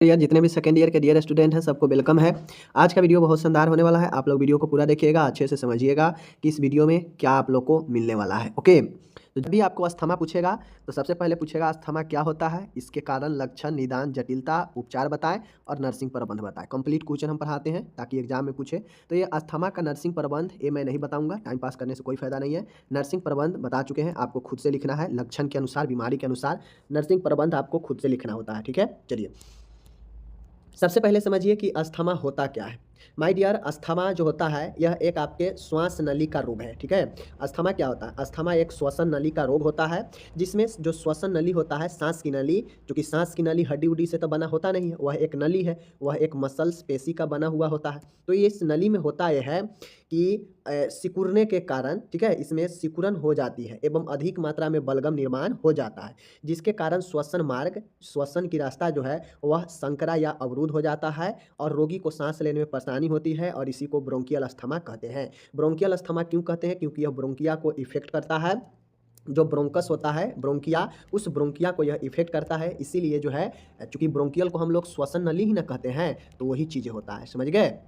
यार जितने भी सेकंड ईयर के डियर स्टूडेंट हैं सबको वेलकम है। आज का वीडियो बहुत शानदार होने वाला है। आप लोग वीडियो को पूरा देखिएगा, अच्छे से समझिएगा कि इस वीडियो में क्या आप लोग को मिलने वाला है। ओके, तो जब भी आपको अस्थमा पूछेगा तो सबसे पहले पूछेगा अस्थमा क्या होता है, इसके कारण, लक्षण, निदान, जटिलता, उपचार बताएं और नर्सिंग प्रबंध बताएं। कंप्लीट क्वेश्चन हम पढ़ाते हैं ताकि एग्जाम में पूछे। तो ये अस्थमा का नर्सिंग प्रबंध ये मैं नहीं बताऊंगा, टाइम पास करने से कोई फायदा नहीं है। नर्सिंग प्रबंध बता चुके हैं, आपको खुद से लिखना है, लक्षण के अनुसार, बीमारी के अनुसार नर्सिंग प्रबंध आपको खुद से लिखना होता है। ठीक है, चलिए सबसे पहले समझिए कि अस्थमा होता क्या है। माय डियर, अस्थमा जो होता है यह एक आपके श्वास नली का रोग है। ठीक है, अस्थमा क्या होता है? अस्थमा एक श्वसन नली का रोग होता है, जिसमें जो श्वसन नली होता है, सांस की नली, जो कि सांस की नली हड्डी उड्डी से तो बना होता नहीं है, वह एक नली है, वह एक मसल्स पेशी का बना हुआ होता है। तो ये इस नली में होता यह है कि सिकुड़ने के कारण, ठीक है, इसमें सिकुड़न हो जाती है एवं अधिक मात्रा में बलगम निर्माण हो जाता है, जिसके कारण श्वसन मार्ग, श्वसन की रास्ता जो है वह संकरा या अवरुद्ध हो जाता है और रोगी को सांस लेने में परेशानी होती है और इसी को ब्रोंकियल अस्थमा कहते हैं। ब्रोंकियल अस्थमा क्यों कहते हैं? क्योंकि यह ब्रोंकिया को इफेक्ट करता है। जो ब्रोंकस होता है, ब्रोंकिया, उस ब्रोंकिया को यह इफेक्ट करता है, इसीलिए जो है, चूंकि ब्रोंकियल को हम लोग श्वसन नली ही ना कहते हैं, तो वही चीज़ें होता है। समझ गए?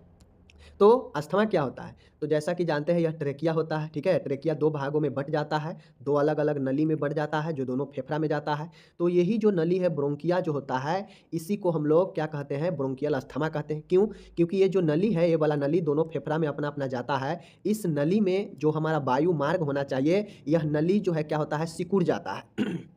तो अस्थमा क्या होता है? तो जैसा कि जानते हैं यह ट्रेकिया होता है। ठीक है, ट्रेकिया दो भागों में बँट जाता है, दो अलग अलग नली में बँट जाता है जो दोनों फेफड़ा में जाता है। तो यही जो नली है ब्रोंकिया जो होता है, इसी को हम लोग क्या कहते हैं? ब्रोंकियल अस्थमा कहते हैं। क्यों? क्योंकि ये जो नली है, ये वाला नली दोनों फेफड़ा में अपना अपना जाता है। इस नली में जो हमारा वायु मार्ग होना चाहिए, यह नली जो है क्या होता है? सिकुड़ जाता है।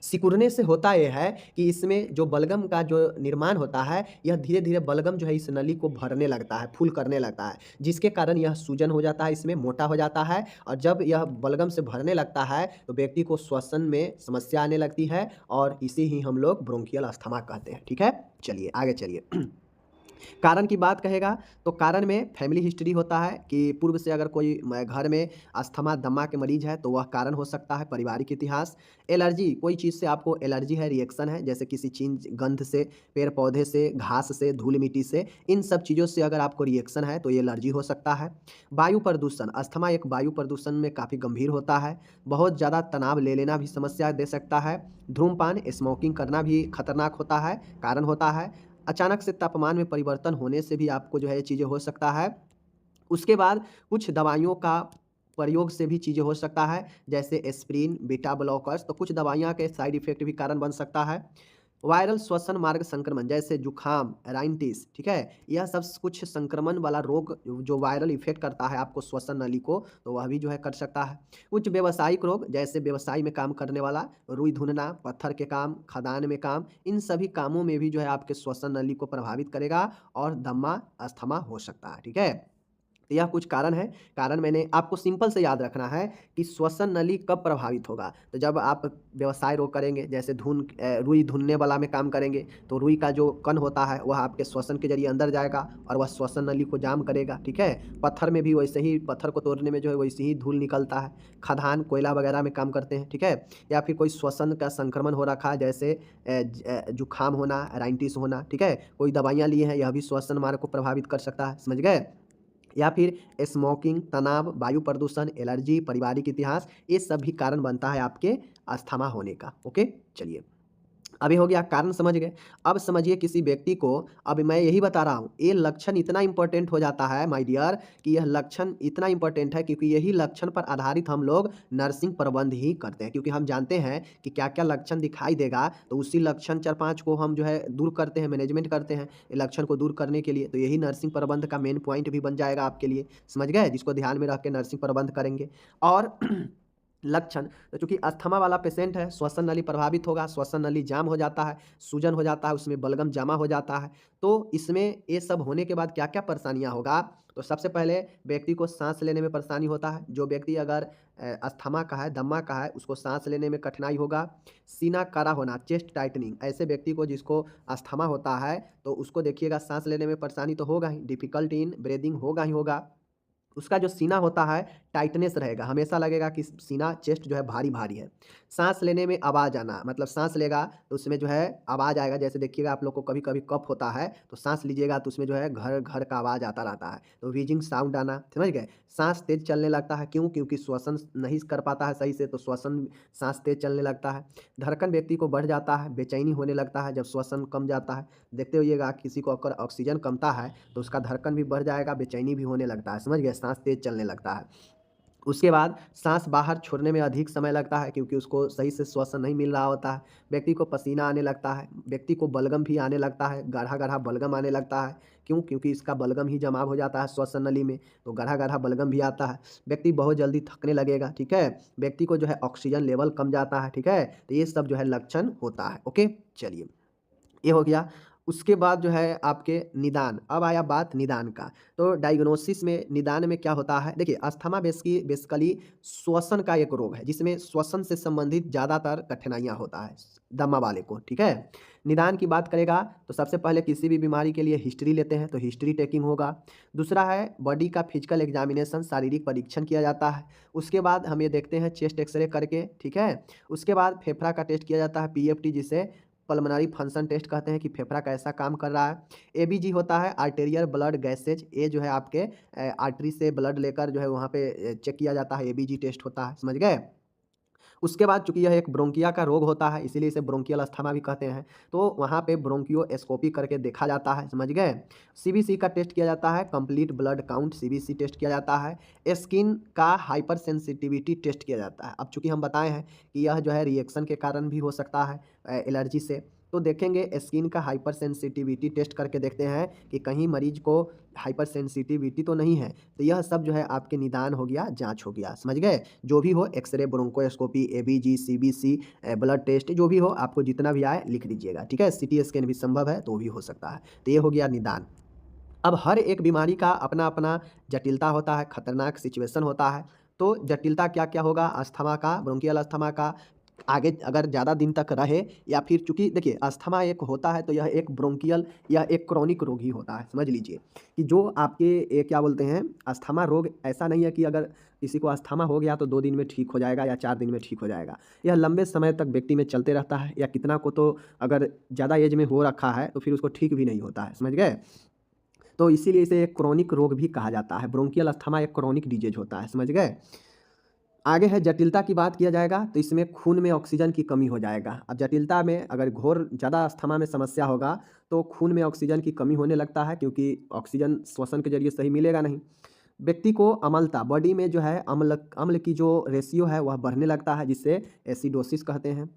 सिकुड़ने से होता यह है कि इसमें जो बलगम का जो निर्माण होता है, यह धीरे धीरे बलगम जो है इस नली को भरने लगता है, फुल करने लगता है, जिसके कारण यह सूजन हो जाता है, इसमें मोटा हो जाता है। और जब यह बलगम से भरने लगता है तो व्यक्ति को श्वसन में समस्या आने लगती है और इसे ही हम लोग ब्रोंकियल अस्थमा कहते हैं। ठीक है, चलिए आगे चलिए। कारण की बात कहेगा तो कारण में फैमिली हिस्ट्री होता है कि पूर्व से अगर कोई घर में अस्थमा, दमा के मरीज है तो वह कारण हो सकता है। पारिवारिक इतिहास, एलर्जी, कोई चीज़ से आपको एलर्जी है, रिएक्शन है, जैसे किसी चीज, गंध से, पेड़ पौधे से, घास से, धूल मिट्टी से, इन सब चीज़ों से अगर आपको रिएक्शन है तो ये एलर्जी हो सकता है। वायु प्रदूषण, अस्थमा एक वायु प्रदूषण में काफ़ी गंभीर होता है। बहुत ज़्यादा तनाव ले लेना भी समस्या दे सकता है। धूम्रपान, स्मोकिंग करना भी खतरनाक होता है, कारण होता है। अचानक से तापमान में परिवर्तन होने से भी आपको जो है ये चीज़ें हो सकता है। उसके बाद कुछ दवाइयों का प्रयोग से भी चीज़ें हो सकता है, जैसे एस्पिरिन, बीटा ब्लॉकर्स, तो कुछ दवाइयाँ के साइड इफ़ेक्ट भी कारण बन सकता है। वायरल श्वसन मार्ग संक्रमण, जैसे जुखाम, राइनटिस, ठीक है, यह सब कुछ संक्रमण वाला रोग जो वायरल इफेक्ट करता है आपको श्वसन नली को, तो वह भी जो है कर सकता है। कुछ व्यावसायिक रोग, जैसे व्यवसाय में काम करने वाला, रुई धुनना, पत्थर के काम, खदान में काम, इन सभी कामों में भी जो है आपके श्वसन नली को प्रभावित करेगा और दमा, अस्थमा हो सकता है। ठीक है, तो यह कुछ कारण है। कारण मैंने आपको सिंपल से याद रखना है कि श्वसन नली कब प्रभावित होगा। तो जब आप व्यवसाय रोग करेंगे, जैसे रुई धुनने वाला में काम करेंगे, तो रुई का जो कण होता है वह आपके श्वसन के जरिए अंदर जाएगा और वह श्वसन नली को जाम करेगा। ठीक है, पत्थर में भी वैसे ही, पत्थर को तोड़ने में जो है वैसे ही धूल निकलता है। खदान, कोयला वगैरह में काम करते हैं। ठीक है, या फिर कोई श्वसन का संक्रमण हो रखा है, जैसे जुखाम होना, राइनटिस होना, ठीक है, कोई दवाइयाँ लिए हैं, यह भी श्वसन मार्ग को प्रभावित कर सकता है। समझ गए? या फिर स्मोकिंग, तनाव, वायु प्रदूषण, एलर्जी, पारिवारिक इतिहास, ये सब भी कारण बनता है आपके अस्थमा होने का। ओके, चलिए अभी हो गया, कारण समझ गए। अब समझिए किसी व्यक्ति को, अब मैं यही बता रहा हूँ, ये लक्षण इतना इंपॉर्टेंट हो जाता है माय डियर, कि यह लक्षण इतना इंपॉर्टेंट है क्योंकि यही लक्षण पर आधारित हम लोग नर्सिंग प्रबंध ही करते हैं, क्योंकि हम जानते हैं कि क्या क्या लक्षण दिखाई देगा, तो उसी लक्षण 4-5 को हम जो है दूर करते हैं, मैनेजमेंट करते हैं ये लक्षण को दूर करने के लिए। तो यही नर्सिंग प्रबंध का मेन पॉइंट भी बन जाएगा आपके लिए। समझ गए? जिसको ध्यान में रख के नर्सिंग प्रबंध करेंगे। और लक्षण, तो चूंकि अस्थमा वाला पेशेंट है, श्वसन नली प्रभावित होगा, श्वसन नली जाम हो जाता है, सूजन हो जाता है, उसमें बलगम जमा हो जाता है। तो इसमें ये सब होने के बाद क्या क्या परेशानियां होगा? तो सबसे पहले व्यक्ति को सांस लेने में परेशानी होता है। जो व्यक्ति अगर अस्थमा का है, दमा का है, उसको सांस लेने में कठिनाई होगा। सीना कड़ा होना, चेस्ट टाइटनिंग, ऐसे व्यक्ति को जिसको अस्थमा होता है तो उसको देखिएगा सांस लेने में परेशानी तो होगा ही, डिफिकल्टी इन ब्रीदिंग होगा ही होगा। उसका जो सीना होता है टाइटनेस रहेगा, हमेशा लगेगा कि सीना चेस्ट जो है भारी भारी है। सांस लेने में आवाज़ आना, मतलब सांस लेगा तो उसमें जो है आवाज़ आएगा। जैसे देखिएगा आप लोग को कभी कभी कफ होता है तो सांस लीजिएगा तो उसमें जो है घर घर का आवाज़ आता रहता है, तो व्हीजिंग साउंड आना, समझ गए। सांस तेज चलने लगता है, क्यों? क्योंकि श्वसन नहीं कर पाता है सही से, तो श्वसन सांस तेज चलने लगता है। धड़कन व्यक्ति को बढ़ जाता है, बेचैनी होने लगता है जब श्वसन कम जाता है। देखते होइएगा किसी को अगर ऑक्सीजन कमता है तो उसका धड़कन भी बढ़ जाएगा, बेचैनी भी होने लगता है, समझ गए, सांस तेज चलने लगता है। उसके बाद सांस बाहर छोड़ने में अधिक समय लगता है, क्योंकि उसको सही से श्वसन नहीं मिल रहा होता है। व्यक्ति को पसीना आने लगता है, व्यक्ति को बलगम भी आने लगता है, गाढ़ा गाढ़ा बलगम आने लगता है। क्यों? क्योंकि इसका बलगम ही जमाव हो जाता है श्वसन नली में, तो गाढ़ा गाढ़ा बलगम भी आता है। व्यक्ति बहुत जल्दी थकने लगेगा, ठीक है। व्यक्ति को जो है ऑक्सीजन लेवल कम जाता है, ठीक है। तो ये सब जो है लक्षण होता है। ओके, चलिए, ये हो गया। उसके बाद जो है आपके निदान, अब आया बात निदान का। तो डायग्नोसिस में, निदान में क्या होता है, देखिए अस्थमा बेसिकली श्वसन का एक रोग है जिसमें श्वसन से संबंधित ज़्यादातर कठिनाइयाँ होता है दमा वाले को, ठीक है। निदान की बात करेगा तो सबसे पहले किसी भी बीमारी के लिए हिस्ट्री लेते हैं, तो हिस्ट्री टेकिंग होगा। दूसरा है बॉडी का फिजिकल एग्जामिनेशन, शारीरिक परीक्षण किया जाता है। उसके बाद हम ये देखते हैं चेस्ट एक्सरे करके, ठीक है। उसके बाद फेफड़ा का टेस्ट किया जाता है, पीएफटी, जिसे पल्मोनरी फंक्शन टेस्ट कहते हैं, कि फेफड़ा कैसा काम कर रहा है। एबीजी होता है आर्टेरियल ब्लड गैसेज, ये जो है आपके आर्टरी से ब्लड लेकर जो है वहाँ पे चेक किया जाता है, एबीजी टेस्ट होता है, समझ गए। उसके बाद चूंकि यह एक ब्रोंकिया का रोग होता है इसीलिए इसे ब्रोंकियल अस्थमा भी कहते हैं, तो वहाँ पे ब्रोंकियोस्कोपी करके देखा जाता है, समझ गए। सीबीसी का टेस्ट किया जाता है, complete blood count CBC test किया जाता है। स्किन का हाइपर सेंसिटिविटी टेस्ट किया जाता है। अब चूंकि हम बताए हैं कि यह जो है रिएक्शन के कारण भी हो सकता है, एलर्जी से, तो देखेंगे स्किन का हाइपर सेंसिटिविटी टेस्ट करके देखते हैं कि कहीं मरीज को हाइपर सेंसिटिविटी तो नहीं है। तो यह सब जो है आपके निदान हो गया, जांच हो गया, समझ गए। जो भी हो, X ray, bronchoscopy, ABG, CBC, blood test, जो भी हो, आपको जितना भी आए लिख दीजिएगा, ठीक है। सीटी स्कैन भी संभव है तो भी हो सकता है। तो ये हो गया निदान। अब हर एक बीमारी का अपना अपना जटिलता होता है, खतरनाक सिचुएशन होता है। तो जटिलता क्या क्या होगा अस्थमा का, ब्रोंकियल अस्थमा का, आगे अगर ज़्यादा दिन तक रहे, या फिर चूँकि देखिए अस्थमा एक होता है तो यह एक ब्रोंकियल या एक क्रॉनिक रोग ही होता है, समझ लीजिए। कि जो आपके क्या बोलते हैं, अस्थमा रोग ऐसा नहीं है कि अगर किसी को अस्थमा हो गया तो 2 दिन में ठीक हो जाएगा या 4 दिन में ठीक हो जाएगा। यह लंबे समय तक व्यक्ति में चलते रहता है, या कितना को तो अगर ज़्यादा एज में हो रखा है तो फिर उसको ठीक भी नहीं होता है, समझ गए। तो इसीलिए इसे एक क्रॉनिक रोग भी कहा जाता है। ब्रोंकियल अस्थमा एक क्रॉनिक डिजीज होता है, समझ गए। आगे है जटिलता की बात किया जाएगा तो इसमें खून में ऑक्सीजन की कमी हो जाएगा। अब जटिलता में अगर घोर ज़्यादा अस्थमा में समस्या होगा तो खून में ऑक्सीजन की कमी होने लगता है, क्योंकि ऑक्सीजन श्वसन के जरिए सही मिलेगा नहीं। व्यक्ति को अम्लता, बॉडी में जो है अम्ल की जो रेशियो है वह बढ़ने लगता है, जिससे एसिडोसिस कहते हैं।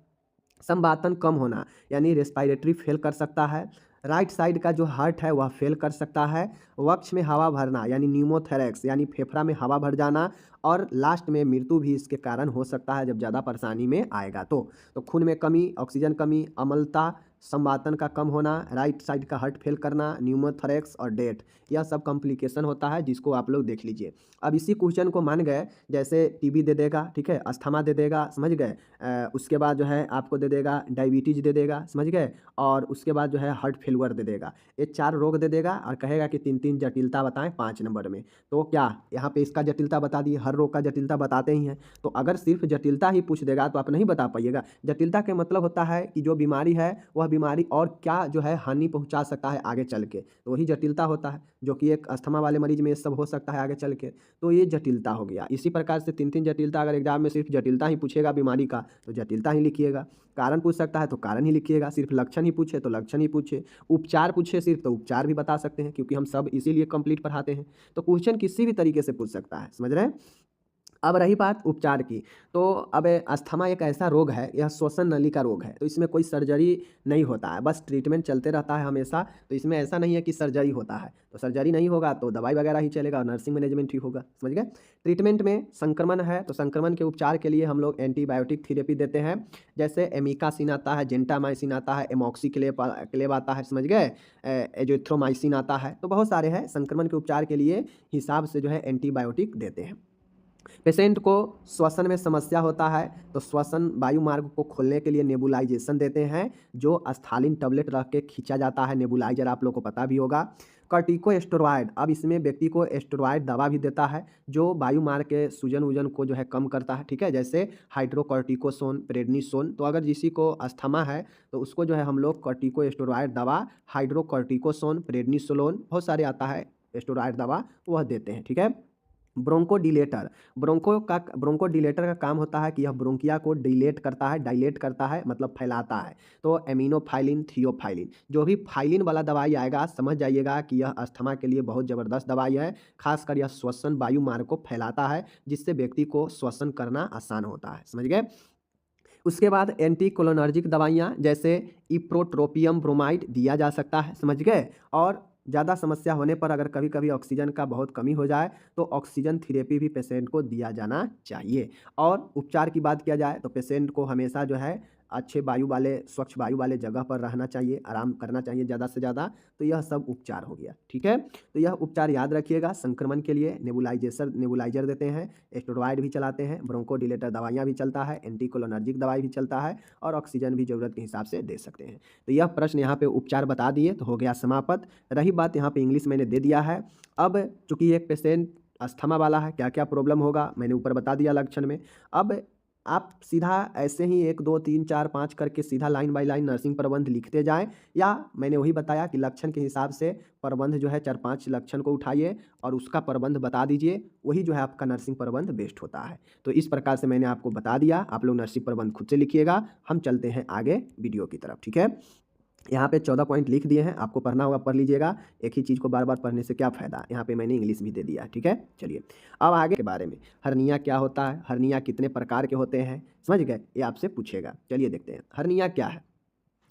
संवातन कम होना, यानी रेस्पिरेटरी फेल कर सकता है। राइट साइड का जो हार्ट है वह फेल कर सकता है। वक्ष में हवा भरना, यानी न्यूमोथेरेक्स, यानी फेफड़ा में हवा भर जाना। और लास्ट में मृत्यु भी इसके कारण हो सकता है जब ज़्यादा परेशानी में आएगा तो खून में कमी, ऑक्सीजन कमी, अम्लता, संवातन का कम होना, राइट साइड का हार्ट फेल करना, न्यूमोथेरेक्स और डेथ, यह सब कॉम्प्लिकेशन होता है, जिसको आप लोग देख लीजिए। अब इसी क्वेश्चन को मान गए, जैसे टीबी दे देगा, ठीक है, अस्थमा दे देगा, समझ गए। उसके बाद जो है आपको दे देगा डायबिटीज़ दे देगा, समझ गए। और उसके बाद जो है हार्ट फेलुअर दे देगा। ये 4 रोग दे देगा और कहेगा कि 3-3 जटिलता बताएं 5 नंबर में। तो क्या यहाँ पे इसका जटिलता बता दिए, हर रोग का जटिलता बताते ही हैं। तो अगर सिर्फ जटिलता ही पूछ देगा तो आप नहीं बता पाइएगा। जटिलता के मतलब होता है कि जो बीमारी है वह बीमारी और क्या जो है हानि पहुंचा सकता है आगे चल के, तो वही जटिलता होता है, जो कि एक अस्थमा वाले मरीज में ये सब हो सकता है आगे चल के। तो ये जटिलता हो गया। इसी प्रकार से 3-3 जटिलता, अगर एग्जाम में सिर्फ जटिलता ही पूछेगा बीमारी का तो जटिलता ही लिखिएगा, कारण पूछ सकता है तो कारण ही लिखिएगा, सिर्फ लक्षण ही पूछे तो लक्षण ही पूछे, उपचार पूछे सिर्फ तो उपचार भी बता सकते हैं, क्योंकि हम सब इसीलिए कंप्लीट पढ़ाते हैं। तो क्वेश्चन किसी भी तरीके से पूछ सकता है, समझ रहे हैं। अब रही बात उपचार की, तो अब अस्थमा एक ऐसा रोग है, यह श्वसन नली का रोग है, तो इसमें कोई सर्जरी नहीं होता है, बस ट्रीटमेंट चलते रहता है हमेशा। तो इसमें ऐसा नहीं है कि सर्जरी होता है, तो सर्जरी नहीं होगा तो दवाई वगैरह ही चलेगा और नर्सिंग मैनेजमेंट ही होगा, समझ गए। ट्रीटमेंट में संक्रमण है तो संक्रमण के उपचार के लिए हम लोग एंटीबायोटिक थेरेपी देते हैं, जैसे एमिकासिन आता है, जेंटामाइसिन आता है, एमॉक्सिक्लेब आता है, समझ गए, एजिथ्रोमाइसिन आता है। तो बहुत सारे हैं, संक्रमण के उपचार के लिए हिसाब से जो है एंटीबायोटिक देते हैं। पेशेंट को श्वसन में समस्या होता है तो श्वसन वायु मार्ग को खोलने के लिए नेबुलाइजेशन देते हैं, जो स्थालीन टैबलेट रख के खींचा जाता है, नेबुलाइजर आप लोग को पता भी होगा। कॉर्टिकोस्टेरॉइड, अब इसमें व्यक्ति को स्टेरॉइड दवा भी देता है जो वायु मार्ग के सूजन वूजन को जो है कम करता है, ठीक है, जैसे हाइड्रोकॉर्टिकोसोन, प्रेडनिसोन। तो अगर किसी को अस्थमा है तो उसको जो है हम लोग कॉर्टिकोस्टेरॉइड दवा, हाइड्रोकॉर्टिकोसोन, प्रेडनिसोलोन, बहुत सारे आता है स्टेरॉइड दवा, वह देते हैं, ठीक है। ब्रोंकोडिलेटर, ब्रोंकोडिलेटर का काम होता है कि यह ब्रोंकिया को डिलेट करता है, डायलेट करता है, मतलब फैलाता है। तो एमिनोफाइलिन, थियोफाइलिन, जो भी फाइलिन वाला दवाई आएगा समझ जाइएगा कि यह अस्थमा के लिए बहुत ज़बरदस्त दवाई है। खासकर यह श्वसन वायु मार्ग को फैलाता है, जिससे व्यक्ति को श्वसन करना आसान होता है, समझ गए। उसके बाद एंटीकोलिनर्जिक दवाइयाँ जैसे इप्रोट्रोपियम ब्रोमाइड दिया जा सकता है, समझ गए। और ज़्यादा समस्या होने पर अगर कभी कभी ऑक्सीजन का बहुत कमी हो जाए तो ऑक्सीजन थेरेपी भी पेशेंट को दिया जाना चाहिए। और उपचार की बात किया जाए तो पेशेंट को हमेशा जो है अच्छे वायु वाले, स्वच्छ वायु वाले जगह पर रहना चाहिए, आराम करना चाहिए ज़्यादा से ज़्यादा। तो यह सब उपचार हो गया, ठीक है। तो यह उपचार याद रखिएगा। संक्रमण के लिए नेबुलाइजर देते हैं, स्टेरॉइड भी चलाते हैं, ब्रोंकोडिलेटर दवाइयाँ भी चलता है, एंटीकोलिनर्जिक दवाई भी चलता है, और ऑक्सीजन भी ज़रूरत के हिसाब से दे सकते हैं। तो यह प्रश्न यहाँ पे उपचार बता दिए तो हो गया समाप्त। रही बात यहाँ पे इंग्लिश मैंने दे दिया है। अब चूंकि एक पेशेंट अस्थमा वाला है, क्या क्या प्रॉब्लम होगा मैंने ऊपर बता दिया लक्षण में। अब आप सीधा ऐसे ही 1 2 3 4 5 करके सीधा लाइन बाय लाइन नर्सिंग प्रबंध लिखते जाएं, या मैंने वही बताया कि लक्षण के हिसाब से प्रबंध जो है 4-5 लक्षण को उठाइए और उसका प्रबंध बता दीजिए, वही जो है आपका नर्सिंग प्रबंध बेस्ट होता है। तो इस प्रकार से मैंने आपको बता दिया, आप लोग नर्सिंग प्रबंध खुद से लिखिएगा। हम चलते हैं आगे वीडियो की तरफ, ठीक है। यहाँ पे 14 पॉइंट लिख दिए हैं, आपको पढ़ना होगा पढ़ लीजिएगा। एक ही चीज़ को बार बार पढ़ने से क्या फ़ायदा। यहाँ पे मैंने इंग्लिश भी दे दिया है, ठीक है। चलिए अब आगे के बारे में, हर्निया क्या होता है, हर्निया कितने प्रकार के होते हैं, समझ गए, ये आपसे पूछेगा। चलिए देखते हैं हर्निया क्या है।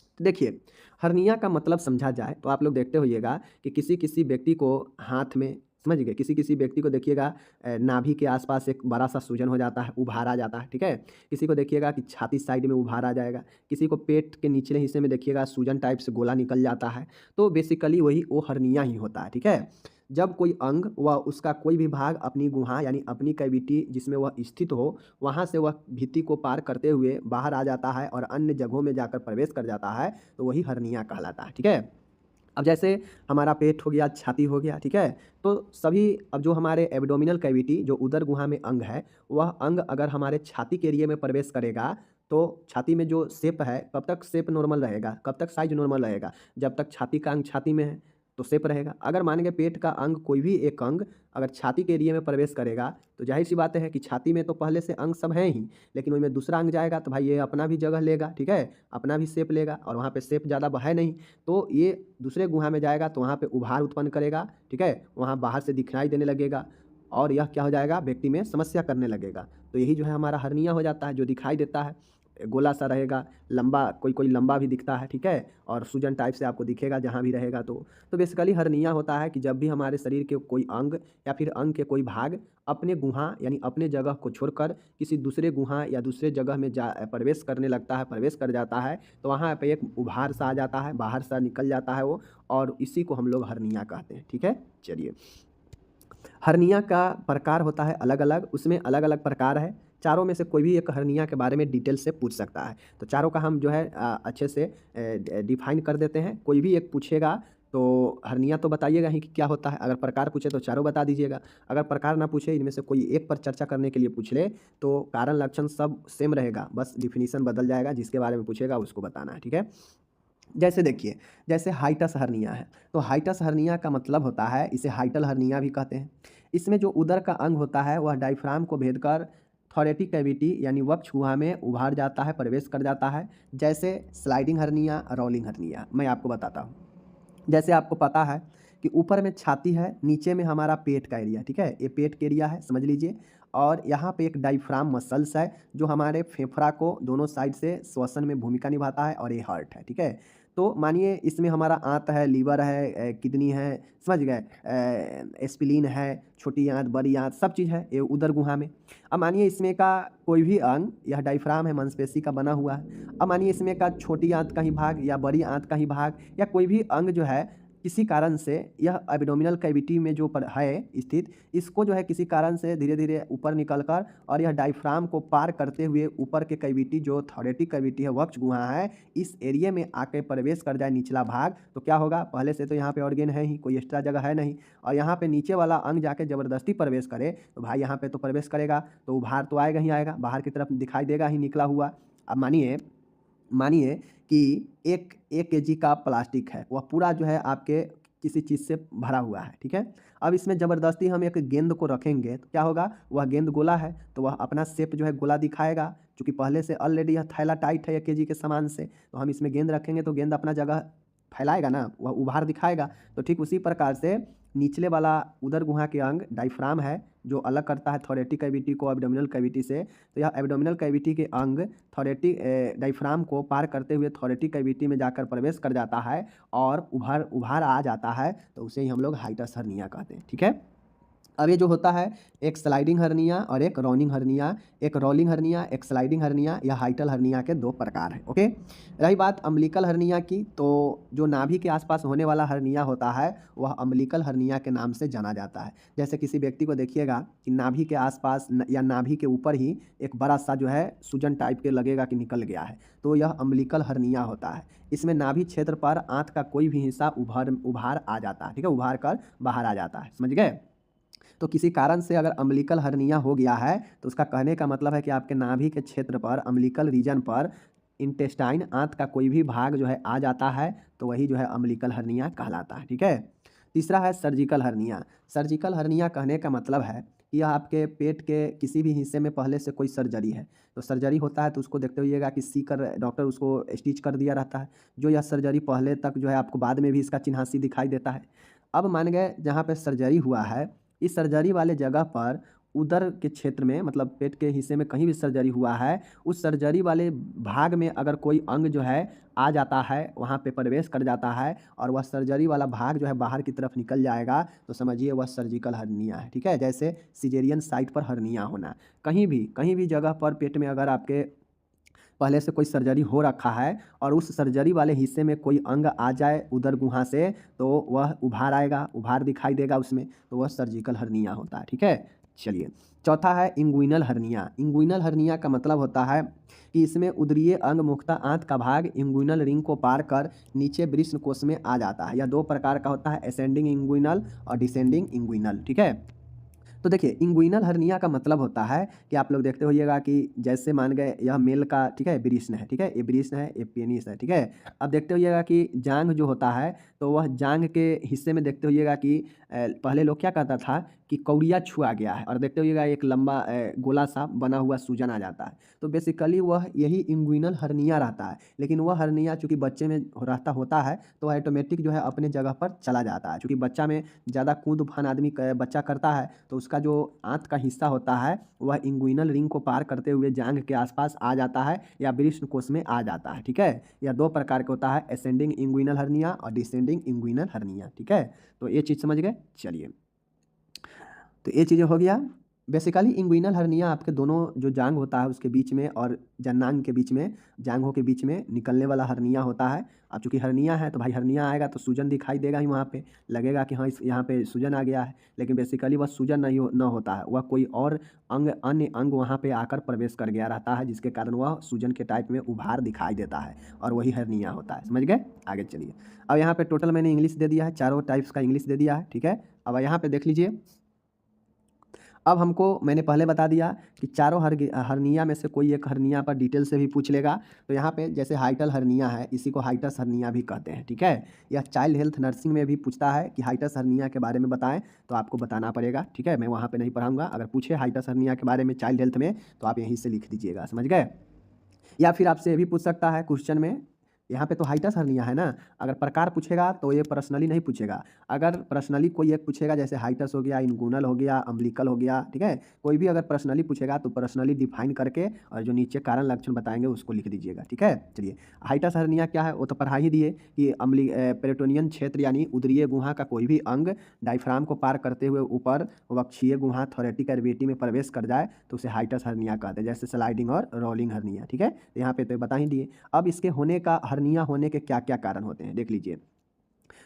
तो देखिए हर्निया का मतलब समझा जाए तो आप लोग देखते होइएगा कि किसी किसी व्यक्ति को हाथ में, समझ गए, किसी किसी व्यक्ति को देखिएगा नाभि के आसपास एक बड़ा सा सूजन हो जाता है, उभार आ जाता है, ठीक है। किसी को देखिएगा कि छाती साइड में उभार आ जाएगा, किसी को पेट के निचले हिस्से में देखिएगा सूजन टाइप से गोला निकल जाता है। तो बेसिकली वही वो हर्निया ही होता है, ठीक है। जब कोई अंग व उसका कोई भी भाग अपनी गुहा यानी अपनी कैविटी जिसमें वह स्थित हो, वहाँ से वह भित्ति को पार करते हुए बाहर आ जाता है और अन्य जगहों में जाकर प्रवेश कर जाता है, तो वही हर्निया कहलाता है, ठीक है। अब जैसे हमारा पेट हो गया, छाती हो गया, ठीक है। तो सभी, अब जो हमारे एब्डोमिनल कैविटी जो उदर गुहा में अंग है, वह अंग अगर हमारे छाती के एरिया में प्रवेश करेगा तो छाती में जो शेप है, कब तक शेप नॉर्मल रहेगा, कब तक साइज नॉर्मल रहेगा, जब तक छाती का अंग छाती में है तो शेप रहेगा। अगर मानेंगे पेट का अंग, कोई भी एक अंग अगर छाती के एरिया में प्रवेश करेगा तो जाहिर सी बात है कि छाती में तो पहले से अंग सब हैं ही, लेकिन उनमें दूसरा अंग जाएगा तो भाई ये अपना भी जगह लेगा, ठीक है, अपना भी शेप लेगा, और वहाँ पे शेप ज़्यादा है नहीं, तो ये दूसरे गुहा में जाएगा तो वहाँ पे उभार उत्पन्न करेगा, ठीक है, वहाँ बाहर से दिखाई देने लगेगा और यह क्या हो जाएगा, व्यक्ति में समस्या करने लगेगा। तो यही जो है हमारा हर्निया हो जाता है, जो दिखाई देता है, गोला सा रहेगा, लंबा, कोई कोई लंबा भी दिखता है, ठीक है, और सूजन टाइप से आपको दिखेगा जहाँ भी रहेगा। तो बेसिकली हर्निया होता है कि जब भी हमारे शरीर के कोई अंग या फिर अंग के कोई भाग अपने गुहा यानी अपने जगह को छोड़कर किसी दूसरे गुहा या दूसरे जगह में प्रवेश करने लगता है, प्रवेश कर जाता है, तो वहाँ पे एक उभार सा आ जाता है, बाहर सा निकल जाता है वो, और इसी को हम लोग हर्निया कहते हैं, ठीक है। चलिए हर्निया का प्रकार होता है अलग अलग, उसमें अलग अलग प्रकार है। चारों में से कोई भी एक हर्निया के बारे में डिटेल से पूछ सकता है, तो चारों का हम जो है अच्छे से डिफाइन कर देते हैं। कोई भी एक पूछेगा तो हर्निया तो बताइएगा ही कि क्या होता है, अगर प्रकार पूछे तो चारों बता दीजिएगा। अगर प्रकार ना पूछे, इनमें से कोई एक पर चर्चा करने के लिए पूछ ले तो कारण लक्षण सब सेम रहेगा, बस डिफिनीशन बदल जाएगा, जिसके बारे में पूछेगा उसको बताना है, ठीक है। जैसे देखिए, जैसे हाइटस हर्निया है, तो हाइटस हर्निया का मतलब होता है, इसे हाइटल हर्निया भी कहते हैं। इसमें जो उदर का अंग होता है वह डायफ्राम को भेद कर थोरेटिक कैविटी यानी वक्ष गुहा में उभार जाता है, प्रवेश कर जाता है। जैसे स्लाइडिंग हर्निया, रोलिंग हर्निया, मैं आपको बताता हूँ। जैसे आपको पता है कि ऊपर में छाती है, नीचे में हमारा पेट का एरिया, ठीक है, ये पेट के एरिया है, समझ लीजिए। और यहाँ पे एक डायफ्राम मसल्स है जो हमारे फेफड़ा को दोनों साइड से श्वसन में भूमिका निभाता है, और ये हार्ट है, ठीक है। तो मानिए इसमें हमारा आंत है, लीवर है, किडनी है, समझ गए, स्प्लीन है, छोटी आंत, बड़ी आंत, सब चीज़ है ये उदर गुहा में। अब मानिए इसमें का कोई भी अंग, यह डायफ्राम है, मांसपेशी का बना हुआ है। अब मानिए इसमें का छोटी आंत का ही भाग या बड़ी आंत का ही भाग या कोई भी अंग जो है किसी कारण से यह एब्डोमिनल कैविटी में जो है स्थित, इसको जो है किसी कारण से धीरे धीरे ऊपर निकलकर और यह डायफ्राम को पार करते हुए ऊपर के कैविटी जो थोरेटिक कैविटी है, वक्ष गुहा है, इस एरिया में आके प्रवेश कर जाए निचला भाग, तो क्या होगा, पहले से तो यहाँ पे ऑर्गेन है ही, कोई एक्स्ट्रा जगह है नहीं, और यहाँ पे नीचे वाला अंग जाके ज़बरदस्ती प्रवेश करे तो भाई यहाँ पे तो प्रवेश करेगा तो उभार तो आएगा ही आएगा, बाहर की तरफ दिखाई देगा ही निकला हुआ। अब मानिए कि एक kg का प्लास्टिक है, वह पूरा जो है आपके किसी चीज़ से भरा हुआ है, ठीक है। अब इसमें ज़बरदस्ती हम एक गेंद को रखेंगे तो क्या होगा, वह गेंद गोला है तो वह अपना शेप जो है गोला दिखाएगा, क्योंकि पहले से ऑलरेडी यह थैला टाइट है 1 kg के सामान से, तो हम इसमें गेंद रखेंगे तो गेंद अपना जगह फैलाएगा ना, वह उभार दिखाएगा। तो ठीक उसी प्रकार से निचले वाला उदर गुहा के अंग डायफ्राम है जो अलग करता है थोरेटिक कैविटी को एब्डोमिनल कैविटी से, तो यह एब्डोमिनल कैविटी के अंग थोरेटिक डायफ्राम को पार करते हुए थोरेटिक कैविटी में जाकर प्रवेश कर जाता है और उभार आ जाता है, तो उसे ही हम लोग हाइटस हर्निया कहते हैं, ठीक है। अब ये जो होता है एक स्लाइडिंग हर्निया और एक रोलिंग हर्निया, एक रोलिंग हर्निया, एक स्लाइडिंग हर्निया या हाइटल हर्निया के 2 प्रकार हैं, ओके। रही बात अम्बिलिकल हर्निया की, तो जो नाभि के आसपास होने वाला हर्निया होता है वह अम्बिलिकल हर्निया के नाम से जाना जाता है। जैसे किसी व्यक्ति को देखिएगा कि नाभि के आसपास या नाभि के ऊपर ही एक बड़ा सा जो है सूजन टाइप के लगेगा कि निकल गया है, तो यह अम्बिलिकल हर्निया होता है। इसमें नाभि क्षेत्र पर आंत का कोई भी हिस्सा उभार आ जाता है, ठीक है, उभार कर बाहर आ जाता है, समझ गए। तो किसी कारण से अगर अम्बिलिकल हर्निया हो गया है तो उसका कहने का मतलब है कि आपके नाभि के क्षेत्र पर अम्बिलिकल रीजन पर इंटेस्टाइन आंत का कोई भी भाग जो है आ जाता है, तो वही जो है अम्बिलिकल हर्निया कहलाता है, ठीक है। तीसरा है सर्जिकल हर्निया। सर्जिकल हर्निया कहने का मतलब है कि यह आपके पेट के किसी भी हिस्से में पहले से कोई सर्जरी है, तो सर्जरी होता है तो उसको देखते हुइएगा कि सीकर डॉक्टर उसको स्टिच कर दिया रहता है, जो यह सर्जरी पहले तक जो है आपको बाद में भी इसका चिन्हासी दिखाई देता है। अब मान गए जहाँ पे सर्जरी हुआ है, इस सर्जरी वाले जगह पर उदर के क्षेत्र में मतलब पेट के हिस्से में कहीं भी सर्जरी हुआ है, उस सर्जरी वाले भाग में अगर कोई अंग जो है आ जाता है, वहाँ पे प्रवेश कर जाता है और वह सर्जरी वाला भाग जो है बाहर की तरफ निकल जाएगा, तो समझिए वह सर्जिकल हर्निया है, ठीक है। जैसे सिजेरियन साइट पर हर्निया होना, कहीं भी जगह पर पेट में अगर आपके पहले से कोई सर्जरी हो रखा है और उस सर्जरी वाले हिस्से में कोई अंग आ जाए उदर गुहा से, तो वह उभार आएगा, उभार दिखाई देगा उसमें, तो वह सर्जिकल हर्निया होता है, ठीक है। चलिए, चौथा है इंगुइनल हर्निया। इंगुइनल हर्निया का मतलब होता है कि इसमें उदरीय अंग मुख्यतः आंत का भाग इंगुइनल रिंग को पार कर नीचे वृषण कोश में आ जाता है। यह 2 प्रकार का होता है, असेंडिंग इंगुइनल और डिसेंडिंग इंगुइनल, ठीक है। तो देखिए इंगुइनल हर्निया का मतलब होता है कि आप लोग देखते होइएगा कि जैसे मान गए यह मेल का, ठीक है, वृषण है, ठीक है, ये वृषण है, ये पेनिस है, ठीक है। अब देखते होइएगा कि जांघ जो होता है तो वह जांघ के हिस्से में देखते होइएगा कि पहले लोग क्या कहता था कि कौड़िया छुआ गया है, और देखते होइएगा एक लंबा गोला सा बना हुआ सूजन आ जाता है, तो बेसिकली वह यही इंगुइनल हर्निया रहता है। लेकिन वह हर्निया चूँकि बच्चे में होता है तो ऑटोमेटिक जो है अपने जगह पर चला जाता है, चूँकि बच्चा में ज़्यादा कूद फान आदमी बच्चा करता है, तो उसका जो आंत का हिस्सा होता है वह इंगुइनल रिंग को पार करते हुए जांघ के आसपास आ जाता है या वृषण कोश में आ जाता है, ठीक है। यह 2 प्रकार का होता है, असेंडिंग इंगुइनल हर्निया और डिसेंडिंग इंगुइनल हर्निया, ठीक है। तो ये चीज़ समझ गए। चलिए, तो ये चीज़ें हो गया। बेसिकली इंगुइनल हर्निया आपके दोनों जो जांघ होता है उसके बीच में और जनांग के बीच में, जांघों के बीच में निकलने वाला हर्निया होता है। अब चूँकि हर्निया है तो भाई हर्निया आएगा तो सूजन दिखाई देगा ही, वहाँ पे लगेगा कि हाँ इस यहाँ पे सूजन आ गया है, लेकिन बेसिकली वह सूजन न होता है, वह कोई और अन्य अंग वहाँ पे आकर प्रवेश कर गया रहता है, जिसके कारण वह सूजन के टाइप में उभार दिखाई देता है और वही हर्निया होता है, समझ गए। आगे चलिए, अब यहाँ पे टोटल मैंने इंग्लिश दे दिया है, चारों टाइप्स का इंग्लिश दे दिया है, ठीक है। अब यहाँ पे देख लीजिए, अब हमको मैंने पहले बता दिया कि चारों हर्निया में से कोई एक हर्निया पर डिटेल से भी पूछ लेगा, तो यहाँ पे जैसे हाइटल हर्निया है, इसी को हाइटस हर्निया भी कहते हैं, ठीक है। यह चाइल्ड हेल्थ नर्सिंग में भी पूछता है कि हाइटस हर्निया के बारे में बताएं, तो आपको बताना पड़ेगा, ठीक है। मैं वहाँ पे नहीं पढ़ाऊँगा, अगर पूछे हाइटस हर्निया के बारे में चाइल्ड हेल्थ में तो आप यहीं से लिख दीजिएगा, समझ गए। या फिर आपसे ये भी पूछ सकता है क्वेश्चन में, यहाँ पे तो हाइटस हर्निया है ना, अगर प्रकार पूछेगा तो ये पर्सनली नहीं पूछेगा, अगर पर्सनली कोई एक पूछेगा जैसे हाइटस हो गया, इंगुइनल हो गया, अम्बिलिकल हो गया, ठीक है, कोई भी अगर पर्सनली पूछेगा तो पर्सनली डिफाइन करके और जो नीचे कारण लक्षण बताएंगे उसको लिख दीजिएगा, ठीक है। चलिए, हाइटस हर्निया क्या है वो तो पढ़ा ही दिए कि पेरिटोनियन क्षेत्र यानी उदरीय गुहा का कोई भी अंग डायफ्राम को पार करते हुए ऊपर वक्षीय गुहा थोरेटिक कैविटी में प्रवेश कर जाए तो उसे हाइटस हर्निया कहते हैं, जैसे स्लाइडिंग और रोलिंग हर्निया, ठीक है। यहाँ पे तो बता ही दिए। अब इसके होने का हर्निया होने के क्या क्या कारण होते हैं देख लीजिए।